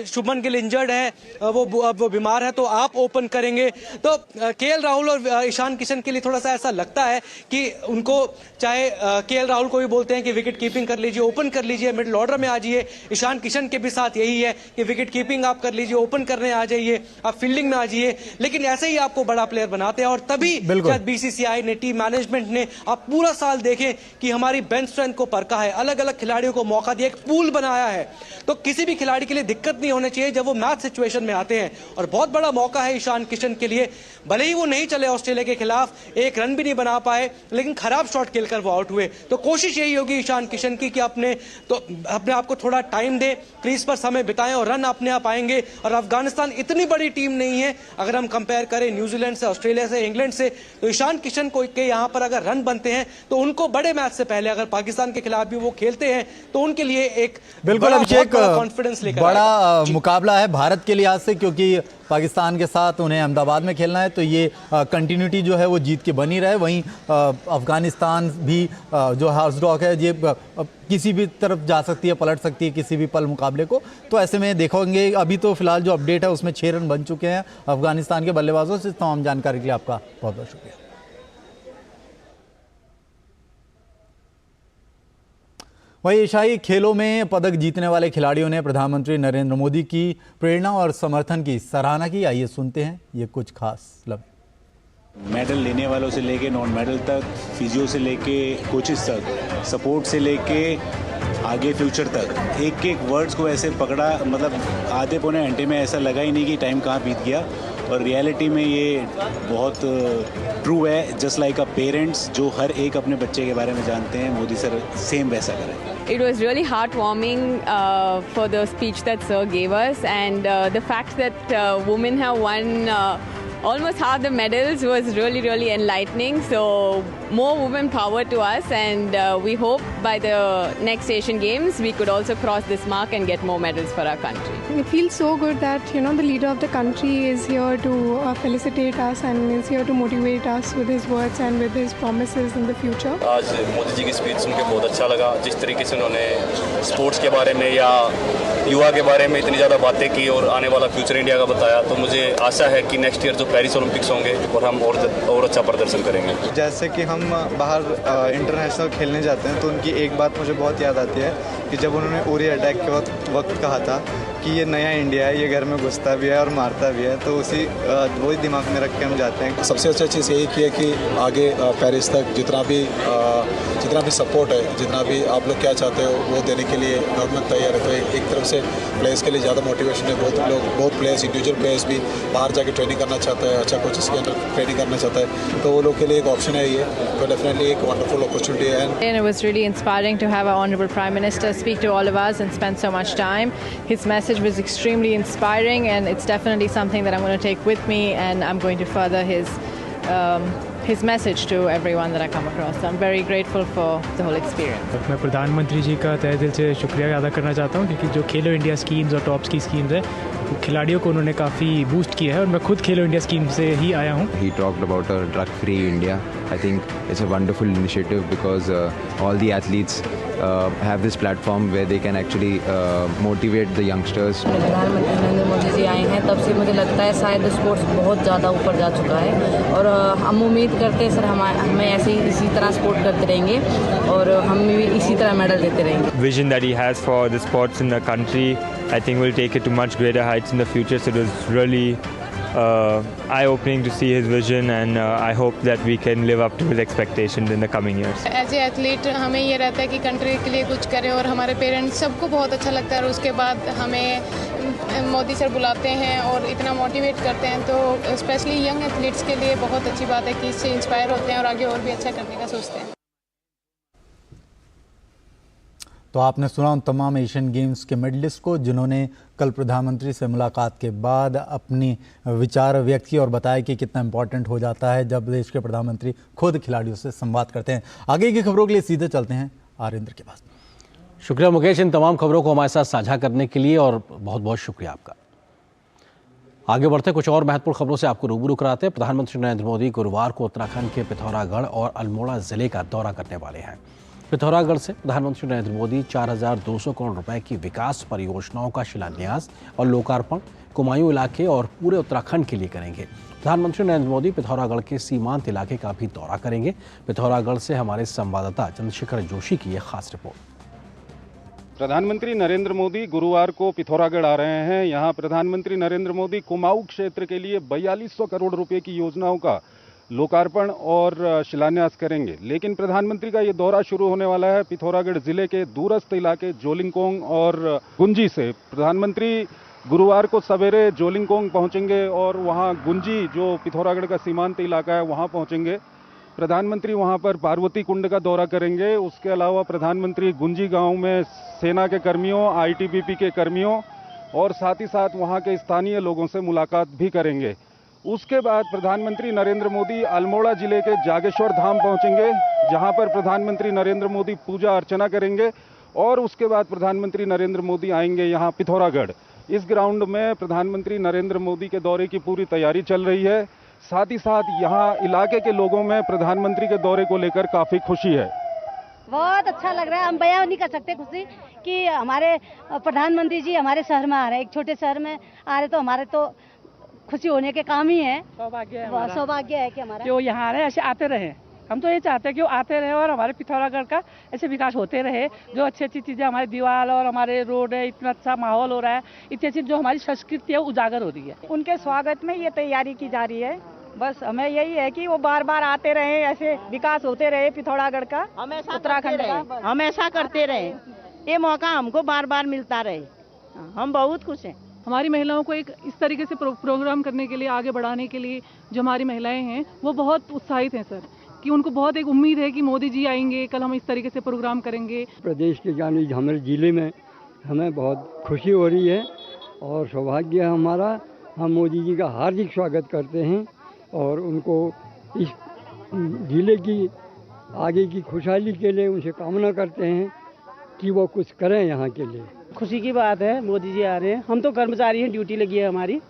शुभमन गिल इंजर्ड है, वो बीमार है, तो आप ओपन करेंगे। तो केएल राहुल और ईशान किशन के लिए थोड़ा सा ऐसा लगता है कि उनको, चाहे केएल राहुल को भी बोलते हैं कि विकेट कीपिंग कर लीजिए, ओपन कर लीजिए, मिडिल ऑर्डर में आ जाइए। ईशान किशन के भी साथ यही है कि विकेट कीपिंग आप कर लीजिए, ओपन करने आ जाइए, आप फील्डिंग में आ जाइए। लेकिन ऐसे ही आपको बड़ा प्लेयर बनाते हैं और तभी शायद बीसीसीआई ने, टीम मैनेजमेंट ने, आप पूरा साल देखें कि हमारी बेंच स्ट्रेंथ को परखा है, अलग अलग खिलाड़ियों को मौका दिया, एक पूल बनाया है। तो किसी भी खिलाड़ी के लिए दिक्कत नहीं होनी चाहिए जब वो मैच सिचुएशन में आते हैं। और बहुत बड़ा मौका है ईशान किशन के लिए, भले ही वो नहीं चले ऑस्ट्रेलिया के खिलाफ, एक रन भी नहीं बना पाए, लेकिन खराब शॉट खेलकर वो आउट हुए। तो कोशिश यही होगी ईशान किशन की कि अपने आप को थोड़ा टाइम दे, क्रीज पर समय बिताएं और रन अपने आप आएंगे। और अफगानिस्तान इतनी बड़ी टीम नहीं है, अगर हम कंपेयर करें न्यूजीलैंड से, ऑस्ट्रेलिया से, इंग्लैंड से, तो ईशान किशन को के यहाँ पर अगर रन बनते हैं तो उनको बड़े मैच से पहले अगर पाकिस्तान के खिलाफ भी वो खेलते हैं तो उनके लिए एक बिल्कुल अभिषेक कॉन्फिडेंस लेकर बड़ा मुकाबला है भारत के लिहाज से, क्योंकि पाकिस्तान के साथ उन्हें अहमदाबाद में खेलना है, तो ये कंटिन्यूटी जो है वो जीत के बनी रहे। वहीं अफगानिस्तान भी जो हार्स डॉग है, ये किसी भी तरफ जा सकती है, पलट सकती है किसी भी पल मुकाबले को। तो ऐसे में देखोगे, अभी तो फिलहाल जो अपडेट है उसमें 6 रन बन चुके हैं अफगानिस्तान के बल्लेबाजों से। तमाम जानकारी के लिए आपका बहुत बहुत शुक्रिया। वहीं एशियाई खेलों में पदक जीतने वाले खिलाड़ियों ने प्रधानमंत्री नरेंद्र मोदी की प्रेरणा और समर्थन की सराहना की। आइए सुनते हैं ये कुछ खास लम्हे। मेडल लेने वालों से लेके नॉन मेडल तक, फिजियो से लेके कोचेस तक, सपोर्ट से लेके आगे फ्यूचर तक, एक एक वर्ड्स को ऐसे पकड़ा, मतलब आधे पौने घंटे में ऐसा लगा ही नहीं कि टाइम कहाँ बीत गया। और रियलिटी में ये बहुत ट्रू है, जस्ट लाइक अ पेरेंट्स जो हर एक अपने बच्चे के बारे में जानते हैं, मोदी सर सेम वैसा करें। It was really heartwarming for the speech that Sir gave us, and the fact that women have won almost half the medals was really enlightening. So more women power to us, and we hope by the next Asian Games we could also cross this mark and get more medals for our country. It feels so good that the leader of the country is here to felicitate us and is here to motivate us with his words and with his promises in the future. आज मोदी जी की speech सुन के बहुत अच्छा लगा, जिस तरीके से उन्होंने स्पोर्ट्स के बारे में या युवा के बारे में इतनी ज़्यादा बातें की और आने वाला फ्यूचर इंडिया का बताया, तो मुझे आशा है कि नेक्स्ट ईयर जो पेरिस ओलंपिक्स होंगे और हम और अच्छा प्रदर्शन करेंगे। जैसे कि हम बाहर इंटरनेशनल खेलने जाते हैं तो उनकी एक बात मुझे बहुत याद आती है कि जब उन्होंने उरी अटैक के वक्त कहा था कि ये नया इंडिया है, ये घर में घुसता भी है और मारता भी है, तो वही दिमाग में रख के हम जाते हैं। सबसे अच्छा चीज़ यही की है कि आगे पेरिस तक जितना भी सपोर्ट है, जितना भी आप लोग क्या चाहते हो वो देने के लिए गवर्नमेंट तैयार है। तो एक तरफ से प्लेयर्स के लिए ज़्यादा मोटिवेशन है। बहुत प्लेयर्स, इंडिविजुअल प्लेयर्स भी बाहर जाके ट्रेनिंग करना चाहता है, अच्छा कोचेस के अंदर ट्रेनिंग करना चाहता है, तो वो लोग के लिए एक ऑप्शन है ये, तो डेफिनेटली एक वंडरफुल अपॉर्चुनिटी है। And it was really inspiring to have our Honourable Prime Minister speak to all of us and spend so much time. His message was extremely inspiring, and it's definitely something that I'm going to take with me, and I'm going to further his message to everyone that I come across. So I'm very grateful for the whole experience. मैं प्रधानमंत्री जी का तहे दिल से शुक्रिया अदा करना चाहता हूँ, क्योंकि जो खेलो इंडिया स्कीम्स और टॉप्स की स्कीम्स है खिलाड़ियों को उन्होंने काफ़ी बूस्ट किया है, और मैं खुद खेलो इंडिया स्कीम से ही आया हूँ। He talked about a drug-free India. I think it's a wonderful initiative because all the athletes have this platform where they can actually motivate the youngsters. प्रधानमंत्री नरेंद्र मोदी जी आए हैं तब से मुझे लगता है शायद स्पोर्ट्स बहुत ज़्यादा ऊपर जा चुका है, और हम उम्मीद करते हैं सर हमें ऐसे ही इसी तरह सपोर्ट करते रहेंगे और हम भी इसी तरह मेडल देते रहेंगे। Vision that he has for the sports in the country, I think will take it to much greater heights in the future. So it was really eye-opening to see his vision, and I hope that we can live up to his expectations in the coming years. As a athlete हमें ये रहता है कि country के लिए कुछ करें, और हमारे पेरेंट्स सबको बहुत अच्छा लगता है, और उसके बाद हमें मोदी सर बुलाते हैं और इतना मोटिवेट करते हैं, तो स्पेशली यंग एथलीट्स के लिए बहुत अच्छी बात है कि इससे इंस्पायर होते हैं और आगे और भी अच्छा करने का सोचते हैं। तो आपने सुना उन तमाम एशियन गेम्स के मेडलिस्ट को जिन्होंने कल प्रधानमंत्री से मुलाकात के बाद अपनी विचार व्यक्त किए और बताया कि कितना इम्पोर्टेंट हो जाता है जब देश के प्रधानमंत्री खुद खिलाड़ियों से संवाद करते हैं। आगे की खबरों के लिए सीधे चलते हैं आरिंदर के पास। शुक्रिया मुकेश, इन तमाम खबरों को हमारे साथ साझा करने के लिए, और बहुत बहुत शुक्रिया आपका। आगे बढ़ते कुछ और महत्वपूर्ण खबरों से आपको रूबरू कराते हैं। प्रधानमंत्री नरेंद्र मोदी गुरुवार को उत्तराखंड के पिथौरागढ़ और अल्मोड़ा जिले का दौरा करने वाले हैं। पिथौरागढ़ से प्रधानमंत्री नरेंद्र मोदी 4,200 करोड़ रुपए की विकास परियोजनाओं का शिलान्यास और लोकार्पण कुमायूं इलाके और पूरे उत्तराखंड के लिए करेंगे। प्रधानमंत्री नरेंद्र मोदी पिथौरागढ़ के सीमांत इलाके का भी दौरा करेंगे। पिथौरागढ़ से हमारे संवाददाता चंद्रशेखर जोशी की यह खास रिपोर्ट। प्रधानमंत्री नरेंद्र मोदी गुरुवार को पिथौरागढ़ आ रहे हैं। यहाँ प्रधानमंत्री नरेंद्र मोदी कुमाऊं क्षेत्र के लिए 4200 करोड़ रुपए की योजनाओं का लोकार्पण और शिलान्यास करेंगे। लेकिन प्रधानमंत्री का ये दौरा शुरू होने वाला है पिथौरागढ़ जिले के दूरस्थ इलाके जोलिंगकोंग और गुंजी से। प्रधानमंत्री गुरुवार को सवेरे जोलिंगकोंग पहुंचेंगे और वहां गुंजी, जो पिथौरागढ़ का सीमांत इलाका है, वहां पहुंचेंगे। प्रधानमंत्री वहां पर पार्वती कुंड का दौरा करेंगे। उसके अलावा प्रधानमंत्री गुंजी गांव में सेना के कर्मियों, आईटीबीपी के कर्मियों और साथ ही साथ वहां के स्थानीय लोगों से मुलाकात भी करेंगे। उसके बाद प्रधानमंत्री नरेंद्र मोदी अल्मोड़ा जिले के जागेश्वर धाम पहुंचेंगे, जहां पर प्रधानमंत्री नरेंद्र मोदी पूजा अर्चना करेंगे। और उसके बाद प्रधानमंत्री नरेंद्र मोदी आएंगे यहां पिथौरागढ़। इस ग्राउंड में प्रधानमंत्री नरेंद्र मोदी के दौरे की पूरी तैयारी चल रही है। साथ ही साथ यहाँ इलाके के लोगों में प्रधानमंत्री के दौरे को लेकर काफी खुशी है। बहुत अच्छा लग रहा है, हम बयान नहीं कर सकते खुशी कि हमारे प्रधानमंत्री जी हमारे शहर में आ रहे हैं। एक छोटे शहर में आ रहे तो हमारे तो खुशी होने के काम ही है। सौभाग्य है कि हमारा जो यहाँ आ रहे हैं ऐसे आते रहे। हम तो ये चाहते हैं कि वो आते रहे और हमारे पिथौरागढ़ का ऐसे विकास होते रहे। जो अच्छी अच्छी चीज़ें, हमारी दीवार और हमारे रोड है, इतना अच्छा माहौल हो रहा है, इतनी अच्छी जो हमारी संस्कृति है उजागर हो रही है। उनके स्वागत में ये तैयारी की जा रही है। बस हमें यही है कि वो बार बार आते रहे, ऐसे विकास होते रहे पिथौरागढ़ का, उत्तराखंड का हमेशा करते रहे। ये मौका हमको बार बार मिलता रहे, हम बहुत खुश हैं। हमारी महिलाओं को एक इस तरीके से प्रोग्राम करने के लिए, आगे बढ़ाने के लिए जो हमारी महिलाएं हैं वो बहुत उत्साहित हैं सर, कि उनको बहुत एक उम्मीद है कि मोदी जी आएंगे, कल हम इस तरीके से प्रोग्राम करेंगे। प्रदेश के यानी हमारे ज़िले में हमें बहुत खुशी हो रही है और सौभाग्य है हमारा हम मोदी जी का हार्दिक स्वागत करते हैं और उनको इस जिले की आगे की खुशहाली के लिए उनसे कामना करते हैं कि वो कुछ करें यहाँ के लिए। खुशी की बात है, मोदी जी आ रहे हैं। हम तो कर्मचारी हैं, ड्यूटी लगी है हमारी,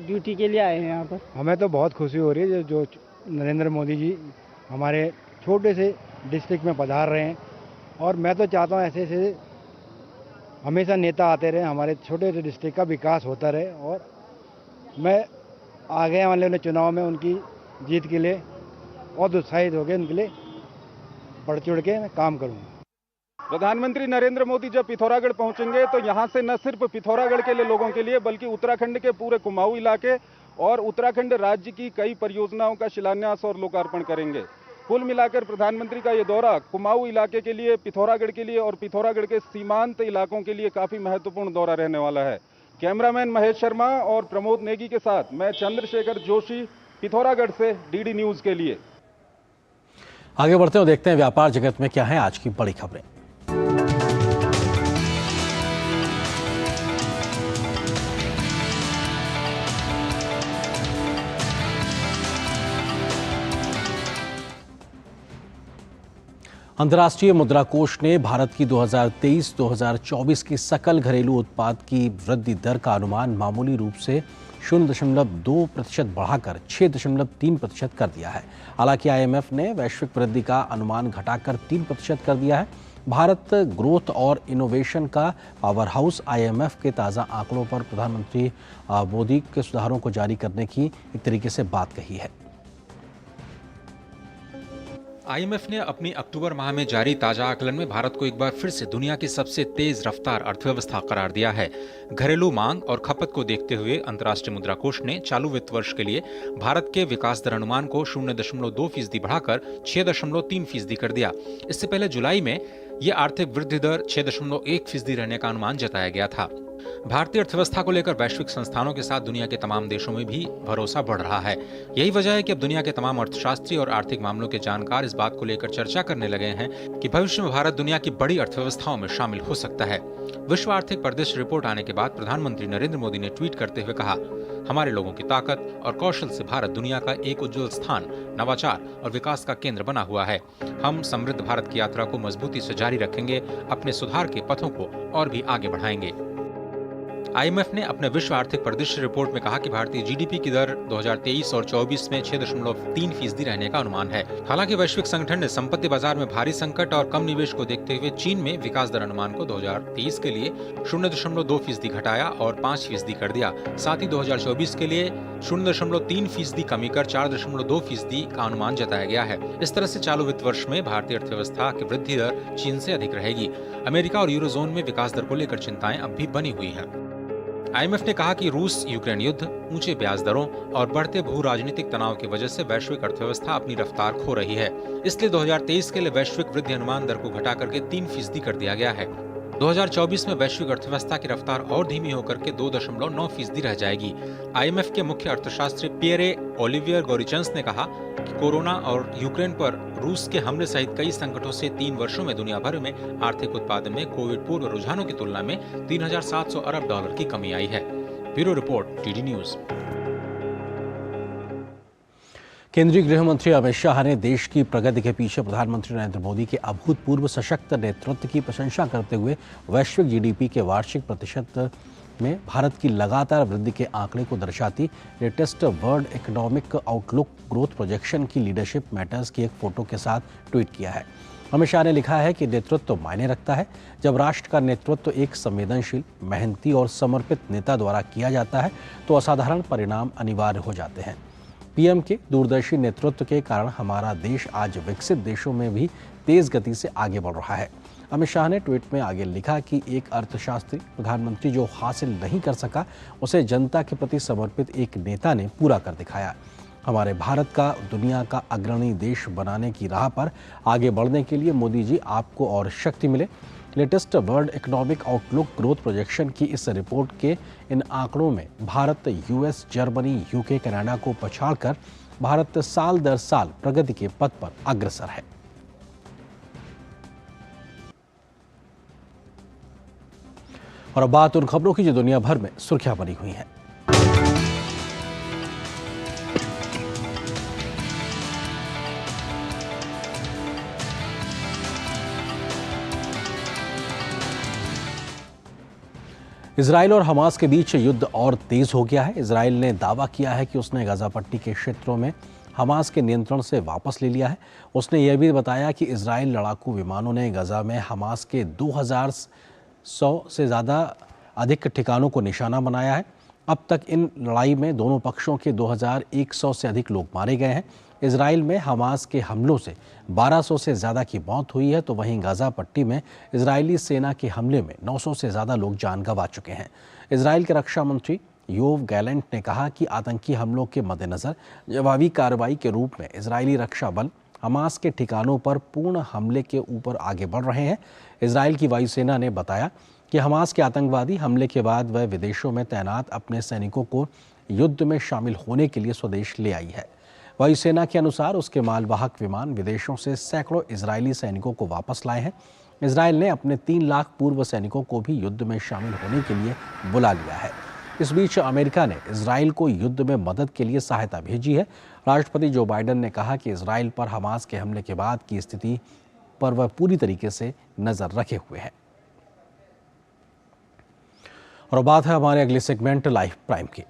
ड्यूटी के लिए आए हैं यहाँ पर। हमें तो बहुत खुशी हो रही है जो नरेंद्र मोदी जी हमारे छोटे से डिस्ट्रिक्ट में पधार रहे हैं और मैं तो चाहता हूँ ऐसे ऐसे हमेशा नेता आते रहे, हमारे छोटे से डिस्ट्रिक्ट का विकास होता रहे और मैं आगे वाले चुनाव में उनकी जीत के लिए बहुत उत्साहित हो गए, उनके लिए बढ़ चढ़ के मैं काम करूँगा। प्रधानमंत्री नरेंद्र मोदी जब पिथौरागढ़ पहुंचेंगे तो यहां से न सिर्फ पिथौरागढ़ के लोगों के लिए बल्कि उत्तराखंड के पूरे कुमाऊं इलाके और उत्तराखंड राज्य की कई परियोजनाओं का शिलान्यास और लोकार्पण करेंगे। कुल मिलाकर प्रधानमंत्री का ये दौरा कुमाऊं इलाके के लिए, पिथौरागढ़ के लिए और पिथौरागढ़ के सीमांत इलाकों के लिए काफी महत्वपूर्ण दौरा रहने वाला है। कैमरामैन महेश शर्मा और प्रमोद नेगी के साथ मैं चंद्रशेखर जोशी, पिथौरागढ़ से डीडी न्यूज के लिए। आगे बढ़ते हैं और देखते हैं व्यापार जगत में क्या है आज की बड़ी खबरें। अंतर्राष्ट्रीय मुद्रा कोष ने भारत की 2023-2024 की सकल घरेलू उत्पाद की वृद्धि दर का अनुमान मामूली रूप से 0.2% बढ़ाकर 6.3% कर दिया है। हालांकि आईएमएफ ने वैश्विक वृद्धि का अनुमान घटाकर 3% कर दिया है। भारत ग्रोथ और इनोवेशन का पावर हाउस आईएमएफ के ताज़ा आंकड़ों पर प्रधानमंत्री मोदी के सुधारों को जारी करने की एक तरीके से बात कही है। आईएमएफ ने अपनी अक्टूबर माह में जारी ताजा आकलन में भारत को एक बार फिर से दुनिया की सबसे तेज रफ्तार अर्थव्यवस्था करार दिया है। घरेलू मांग और खपत को देखते हुए अंतर्राष्ट्रीय मुद्रा कोष ने चालू वित्त वर्ष के लिए भारत के विकास दर अनुमान को 0.2% बढ़ाकर 6.3% कर दिया। इससे पहले जुलाई में यह आर्थिक वृद्धि दर 6.1% रहने का अनुमान जताया गया था। भारतीय अर्थव्यवस्था को लेकर वैश्विक संस्थानों के साथ दुनिया के तमाम देशों में भी भरोसा बढ़ रहा है। यही वजह है कि अब दुनिया के तमाम अर्थशास्त्री और आर्थिक मामलों के जानकार इस बात को लेकर चर्चा करने लगे हैं कि भविष्य में भारत दुनिया की बड़ी अर्थव्यवस्थाओं में शामिल हो सकता है। विश्व आर्थिक परिदृश्य रिपोर्ट आने के बाद प्रधानमंत्री नरेंद्र मोदी ने ट्वीट करते हुए कहा, हमारे लोगों की ताकत और कौशल से भारत दुनिया का एक उज्जवल स्थान, नवाचार और विकास का केंद्र बना हुआ है। हम समृद्ध भारत की यात्रा को मजबूती से जारी रखेंगे, अपने सुधार के पथों को और भी आगे बढ़ाएंगे। आईएमएफ ने अपने विश्व आर्थिक परिदृश्य रिपोर्ट में कहा कि भारतीय जीडीपी की दर 2023 और 24 में 6.3% रहने का अनुमान है। हालांकि वैश्विक संगठन ने संपत्ति बाजार में भारी संकट और कम निवेश को देखते हुए चीन में विकास दर अनुमान को 2023 के लिए 0.2% घटाया और 5% कर दिया। साथ ही 2024 के लिए 0.3% कमी कर 4.2% का अनुमान जताया गया है। इस तरह से चालू वित्त वर्ष में भारतीय अर्थव्यवस्था की वृद्धि दर चीन से अधिक रहेगी। अमेरिका और यूरोजोन में विकास दर को लेकर चिंताएं अब भी बनी हुई है। आईएमएफ ने कहा कि रूस यूक्रेन युद्ध, ऊंचे ब्याज दरों और बढ़ते भू राजनीतिक तनाव की वजह से वैश्विक अर्थव्यवस्था अपनी रफ्तार खो रही है। इसलिए 2023 के लिए वैश्विक वृद्धि अनुमान दर को घटा करके 3% कर दिया गया है। 2024 में वैश्विक अर्थव्यवस्था की रफ्तार और धीमी होकर के 2.9% रह जाएगी। आईएमएफ के मुख्य अर्थशास्त्री पियरे ओलिवियर गोरिचंस ने कहा कि कोरोना और यूक्रेन पर रूस के हमले सहित कई संकटों से 3 वर्षों में दुनिया भर में आर्थिक उत्पादन में कोविड पूर्व रुझानों की तुलना में $3,700 अरब की कमी आई है। Bureau report, DD news. केंद्रीय गृह मंत्री अमित शाह ने देश की प्रगति के पीछे प्रधानमंत्री नरेंद्र मोदी के अभूतपूर्व सशक्त नेतृत्व की प्रशंसा करते हुए वैश्विक जीडीपी के वार्षिक प्रतिशत में भारत की लगातार वृद्धि के आंकड़े को दर्शाती latest world economic outlook growth projection की लीडरशिप मैटर्स की एक फोटो के साथ ट्वीट किया है। अमित शाह ने लिखा है कि नेतृत्व मायने रखता है। जब राष्ट्र का नेतृत्व एक संवेदनशील, मेहनती और समर्पित नेता द्वारा किया जाता है तो असाधारण परिणाम अनिवार्य हो जाते हैं। पीएम के दूरदर्शी नेतृत्व के कारण हमारा देश आज विकसित देशों में भी तेज गति से आगे बढ़ रहा है। अमित शाह ने ट्वीट में आगे लिखा कि एक अर्थशास्त्री प्रधानमंत्री जो हासिल नहीं कर सका उसे जनता के प्रति समर्पित एक नेता ने पूरा कर दिखाया। हमारे भारत का दुनिया का अग्रणी देश बनाने की राह पर आगे बढ़ने के लिए मोदी जी आपको और शक्ति मिले। Latest world economic outlook growth projection की इस रिपोर्ट के इन आंकड़ों में Bharat, US, Germany, UK, Canada को पछाड़कर भारत साल दर साल प्रगति के पथ पर अग्रसर है। और अब बात उन खबरों की जो दुनिया भर में सुर्खियां बनी हुई हैं। इजराइल और हमास के बीच युद्ध और तेज हो गया है। इजराइल ने दावा किया है कि उसने गाजा पट्टी के क्षेत्रों में हमास के नियंत्रण से वापस ले लिया है। उसने यह भी बताया कि इजराइल लड़ाकू विमानों ने गाजा में हमास के 2100 से ज़्यादा अधिक ठिकानों को निशाना बनाया है। अब तक इन लड़ाई में दोनों पक्षों के 2100 से अधिक लोग मारे गए हैं। इजराइल में हमास के हमलों से 1200 से ज़्यादा की मौत हुई है, तो वहीं गाजा पट्टी में इजरायली सेना के हमले में 900 से ज़्यादा लोग जान गंवा चुके हैं। इजराइल के रक्षा मंत्री योव गैलेंट ने कहा कि आतंकी हमलों के मद्देनज़र जवाबी कार्रवाई के रूप में इजरायली रक्षा बल हमास के ठिकानों पर पूर्ण हमले के ऊपर आगे बढ़ रहे हैं। इजराइल की वायुसेना ने बताया कि हमास के आतंकवादी हमले के बाद वह विदेशों में तैनात अपने सैनिकों को युद्ध में शामिल होने के लिए स्वदेश ले आई है। वायुसेना के अनुसार उसके मालवाहक विमान विदेशों से सैकड़ों इजरायली सैनिकों को वापस लाए हैं। इजराइल ने अपने 3 लाख पूर्व सैनिकों को भी युद्ध में शामिल होने के लिए बुला लिया है। इस बीच अमेरिका ने इजराइल को युद्ध में मदद के लिए सहायता भेजी है। राष्ट्रपति जो बाइडेन ने कहा कि इजराइल पर हमास के हमले के बाद की स्थिति पर वह पूरी तरीके से नज़र रखे हुए हैं। और बात है हमारे अगले सेगमेंट लाइफ प्राइम की।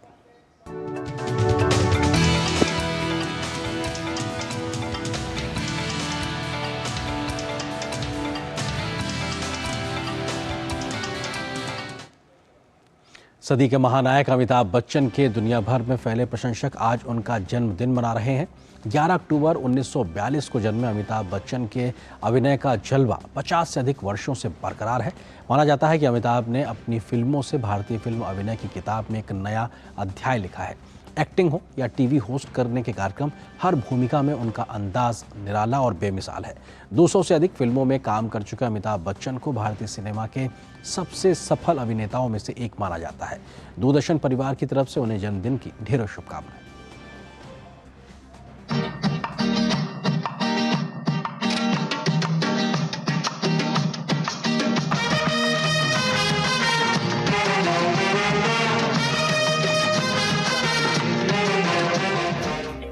सदी के महानायक अमिताभ बच्चन के दुनिया भर में फैले प्रशंसक आज उनका जन्मदिन मना रहे हैं। 11 अक्टूबर 1942 को जन्मे अमिताभ बच्चन के अभिनय का जलवा 50 से अधिक वर्षों से बरकरार है। माना जाता है कि अमिताभ ने अपनी फिल्मों से भारतीय फिल्म अभिनय की किताब में एक नया अध्याय लिखा है। एक्टिंग हो या टीवी होस्ट करने के कार्यक्रम, हर भूमिका में उनका अंदाज निराला और बेमिसाल है। 200 से अधिक फिल्मों में काम कर चुके अमिताभ बच्चन को भारतीय सिनेमा के सबसे सफल अभिनेताओं में से एक माना जाता है। दूरदर्शन परिवार की तरफ से उन्हें जन्मदिन की ढेरों शुभकामनाएं।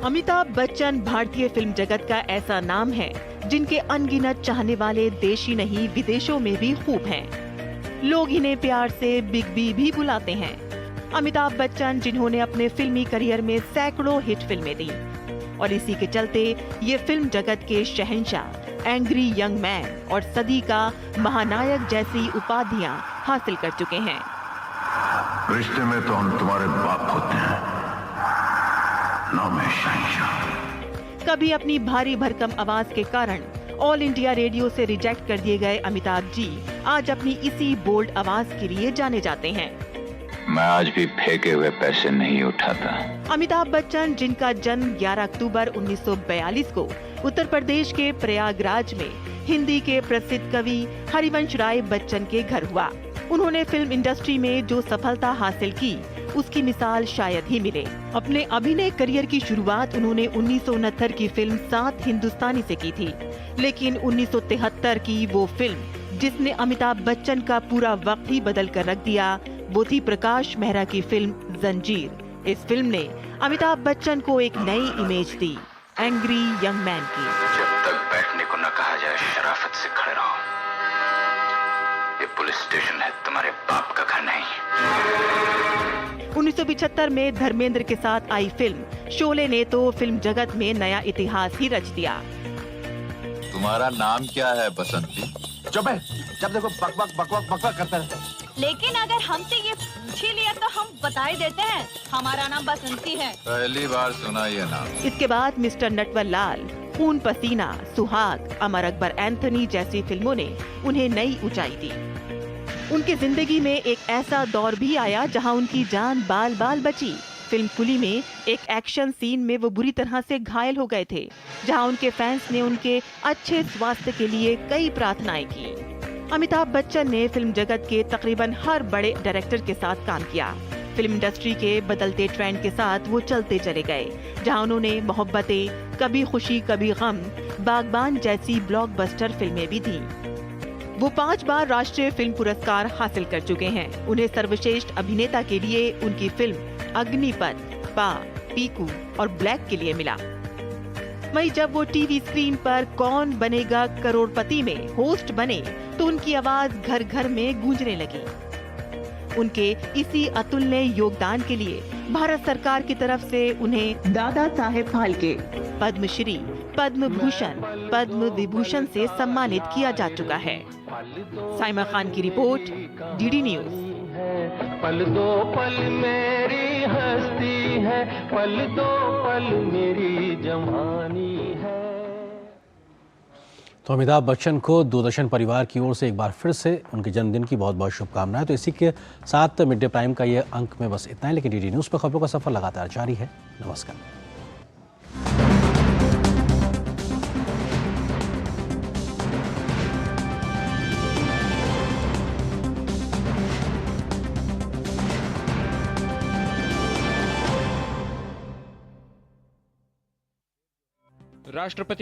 अमिताभ बच्चन भारतीय फिल्म जगत का ऐसा नाम है जिनके अनगिनत चाहने वाले देश ही नहीं विदेशों में भी खूब हैं। लोग इन्हें प्यार से बिग बी भी बुलाते हैं। अमिताभ बच्चन जिन्होंने अपने फिल्मी करियर में सैकड़ों हिट फिल्में दी और इसी के चलते ये फिल्म जगत के शहंशाह, एंग्री यंग मैन और सदी का महानायक जैसी उपाधियां हासिल कर चुके हैं। रिश्ते में तो हम तुम्हारे बाप होते हैं, कभी अपनी भारी भरकम आवाज के कारण ऑल इंडिया रेडियो से रिजेक्ट कर दिए गए अमिताभ जी आज अपनी इसी बोल्ड आवाज के लिए जाने जाते हैं। मैं आज भी फेंके हुए पैसे नहीं उठाता। अमिताभ बच्चन जिनका जन्म 11 अक्टूबर 1942 को उत्तर प्रदेश के प्रयागराज में हिंदी के प्रसिद्ध कवि हरिवंश राय बच्चन के घर हुआ। उन्होंने फिल्म इंडस्ट्री में जो सफलता हासिल की उसकी मिसाल शायद ही मिले। अपने अभिनय करियर की शुरुआत उन्होंने 1969 की फिल्म 7 हिंदुस्तानी से की थी, लेकिन 1973 की वो फिल्म जिसने अमिताभ बच्चन का पूरा वक्त ही बदल कर रख दिया वो थी प्रकाश मेहरा की फिल्म जंजीर। इस फिल्म ने अमिताभ बच्चन को एक नई इमेज दी, एंग्री यंग मैन की। जब तक बैठने को न कहा जाए शराफत से खड़े रहो। ये पुलिस स्टेशन है, तुम्हारे बाप का घर नहीं। 1975 में धर्मेंद्र के साथ आई फिल्म शोले ने तो फिल्म जगत में नया इतिहास ही रच दिया। तुम्हारा नाम क्या है बसंती? चुप है, जब देखो बकवाक करता रहता है। लेकिन अगर हमसे ये पूछ ही लिया तो हम बता ही देते हैं, हमारा नाम बसंती है। पहली बार सुना ये नाम। इसके बाद मिस्टर नटवर लाल, खून पसीना, सुहाग, अमर अकबर एंथनी जैसी फिल्मों ने उन्हें नई ऊंचाई दी। उनकी जिंदगी में एक ऐसा दौर भी आया जहां उनकी जान बाल बाल बची। फिल्म कुली में एक एक्शन सीन में वो बुरी तरह से घायल हो गए थे, जहां उनके फैंस ने उनके अच्छे स्वास्थ्य के लिए कई प्रार्थनाएं की। अमिताभ बच्चन ने फिल्म जगत के तकरीबन हर बड़े डायरेक्टर के साथ काम किया। फिल्म इंडस्ट्री के बदलते ट्रेंड के साथ वो चलते चले गए, जहां उन्होंने मोहब्बतें, कभी खुशी कभी गम, बागबान जैसी ब्लॉकबस्टर फिल्में भी दी। वो 5 बार राष्ट्रीय फिल्म पुरस्कार हासिल कर चुके हैं। उन्हें सर्वश्रेष्ठ अभिनेता के लिए उनकी फिल्म अग्निपथ, पा, पीकू और ब्लैक के लिए मिला। वहीं जब वो टीवी स्क्रीन पर कौन बनेगा करोड़पति में होस्ट बने तो उनकी आवाज घर घर में गूंजने लगी। उनके इसी अतुलनीय योगदान के लिए भारत सरकार की तरफ से उन्हें दादा साहेब फाल्के, पद्मश्री, पद्म भूषण, पद्म विभूषण से सम्मानित किया जा चुका है। साइमा खान की रिपोर्ट, डीडी न्यूज। पल दो पल मेरी हस्ती है, पल दो पल मेरी जवानी है। तो अमिताभ बच्चन को दूरदर्शन परिवार की ओर से एक बार फिर से उनके जन्मदिन की बहुत बहुत शुभकामनाएं। तो इसी के साथ मिड डे प्राइम का ये अंक में बस इतना है, लेकिन डीडी न्यूज़ पर खबरों का सफर लगातार जारी है। नमस्कार। राष्ट्रपति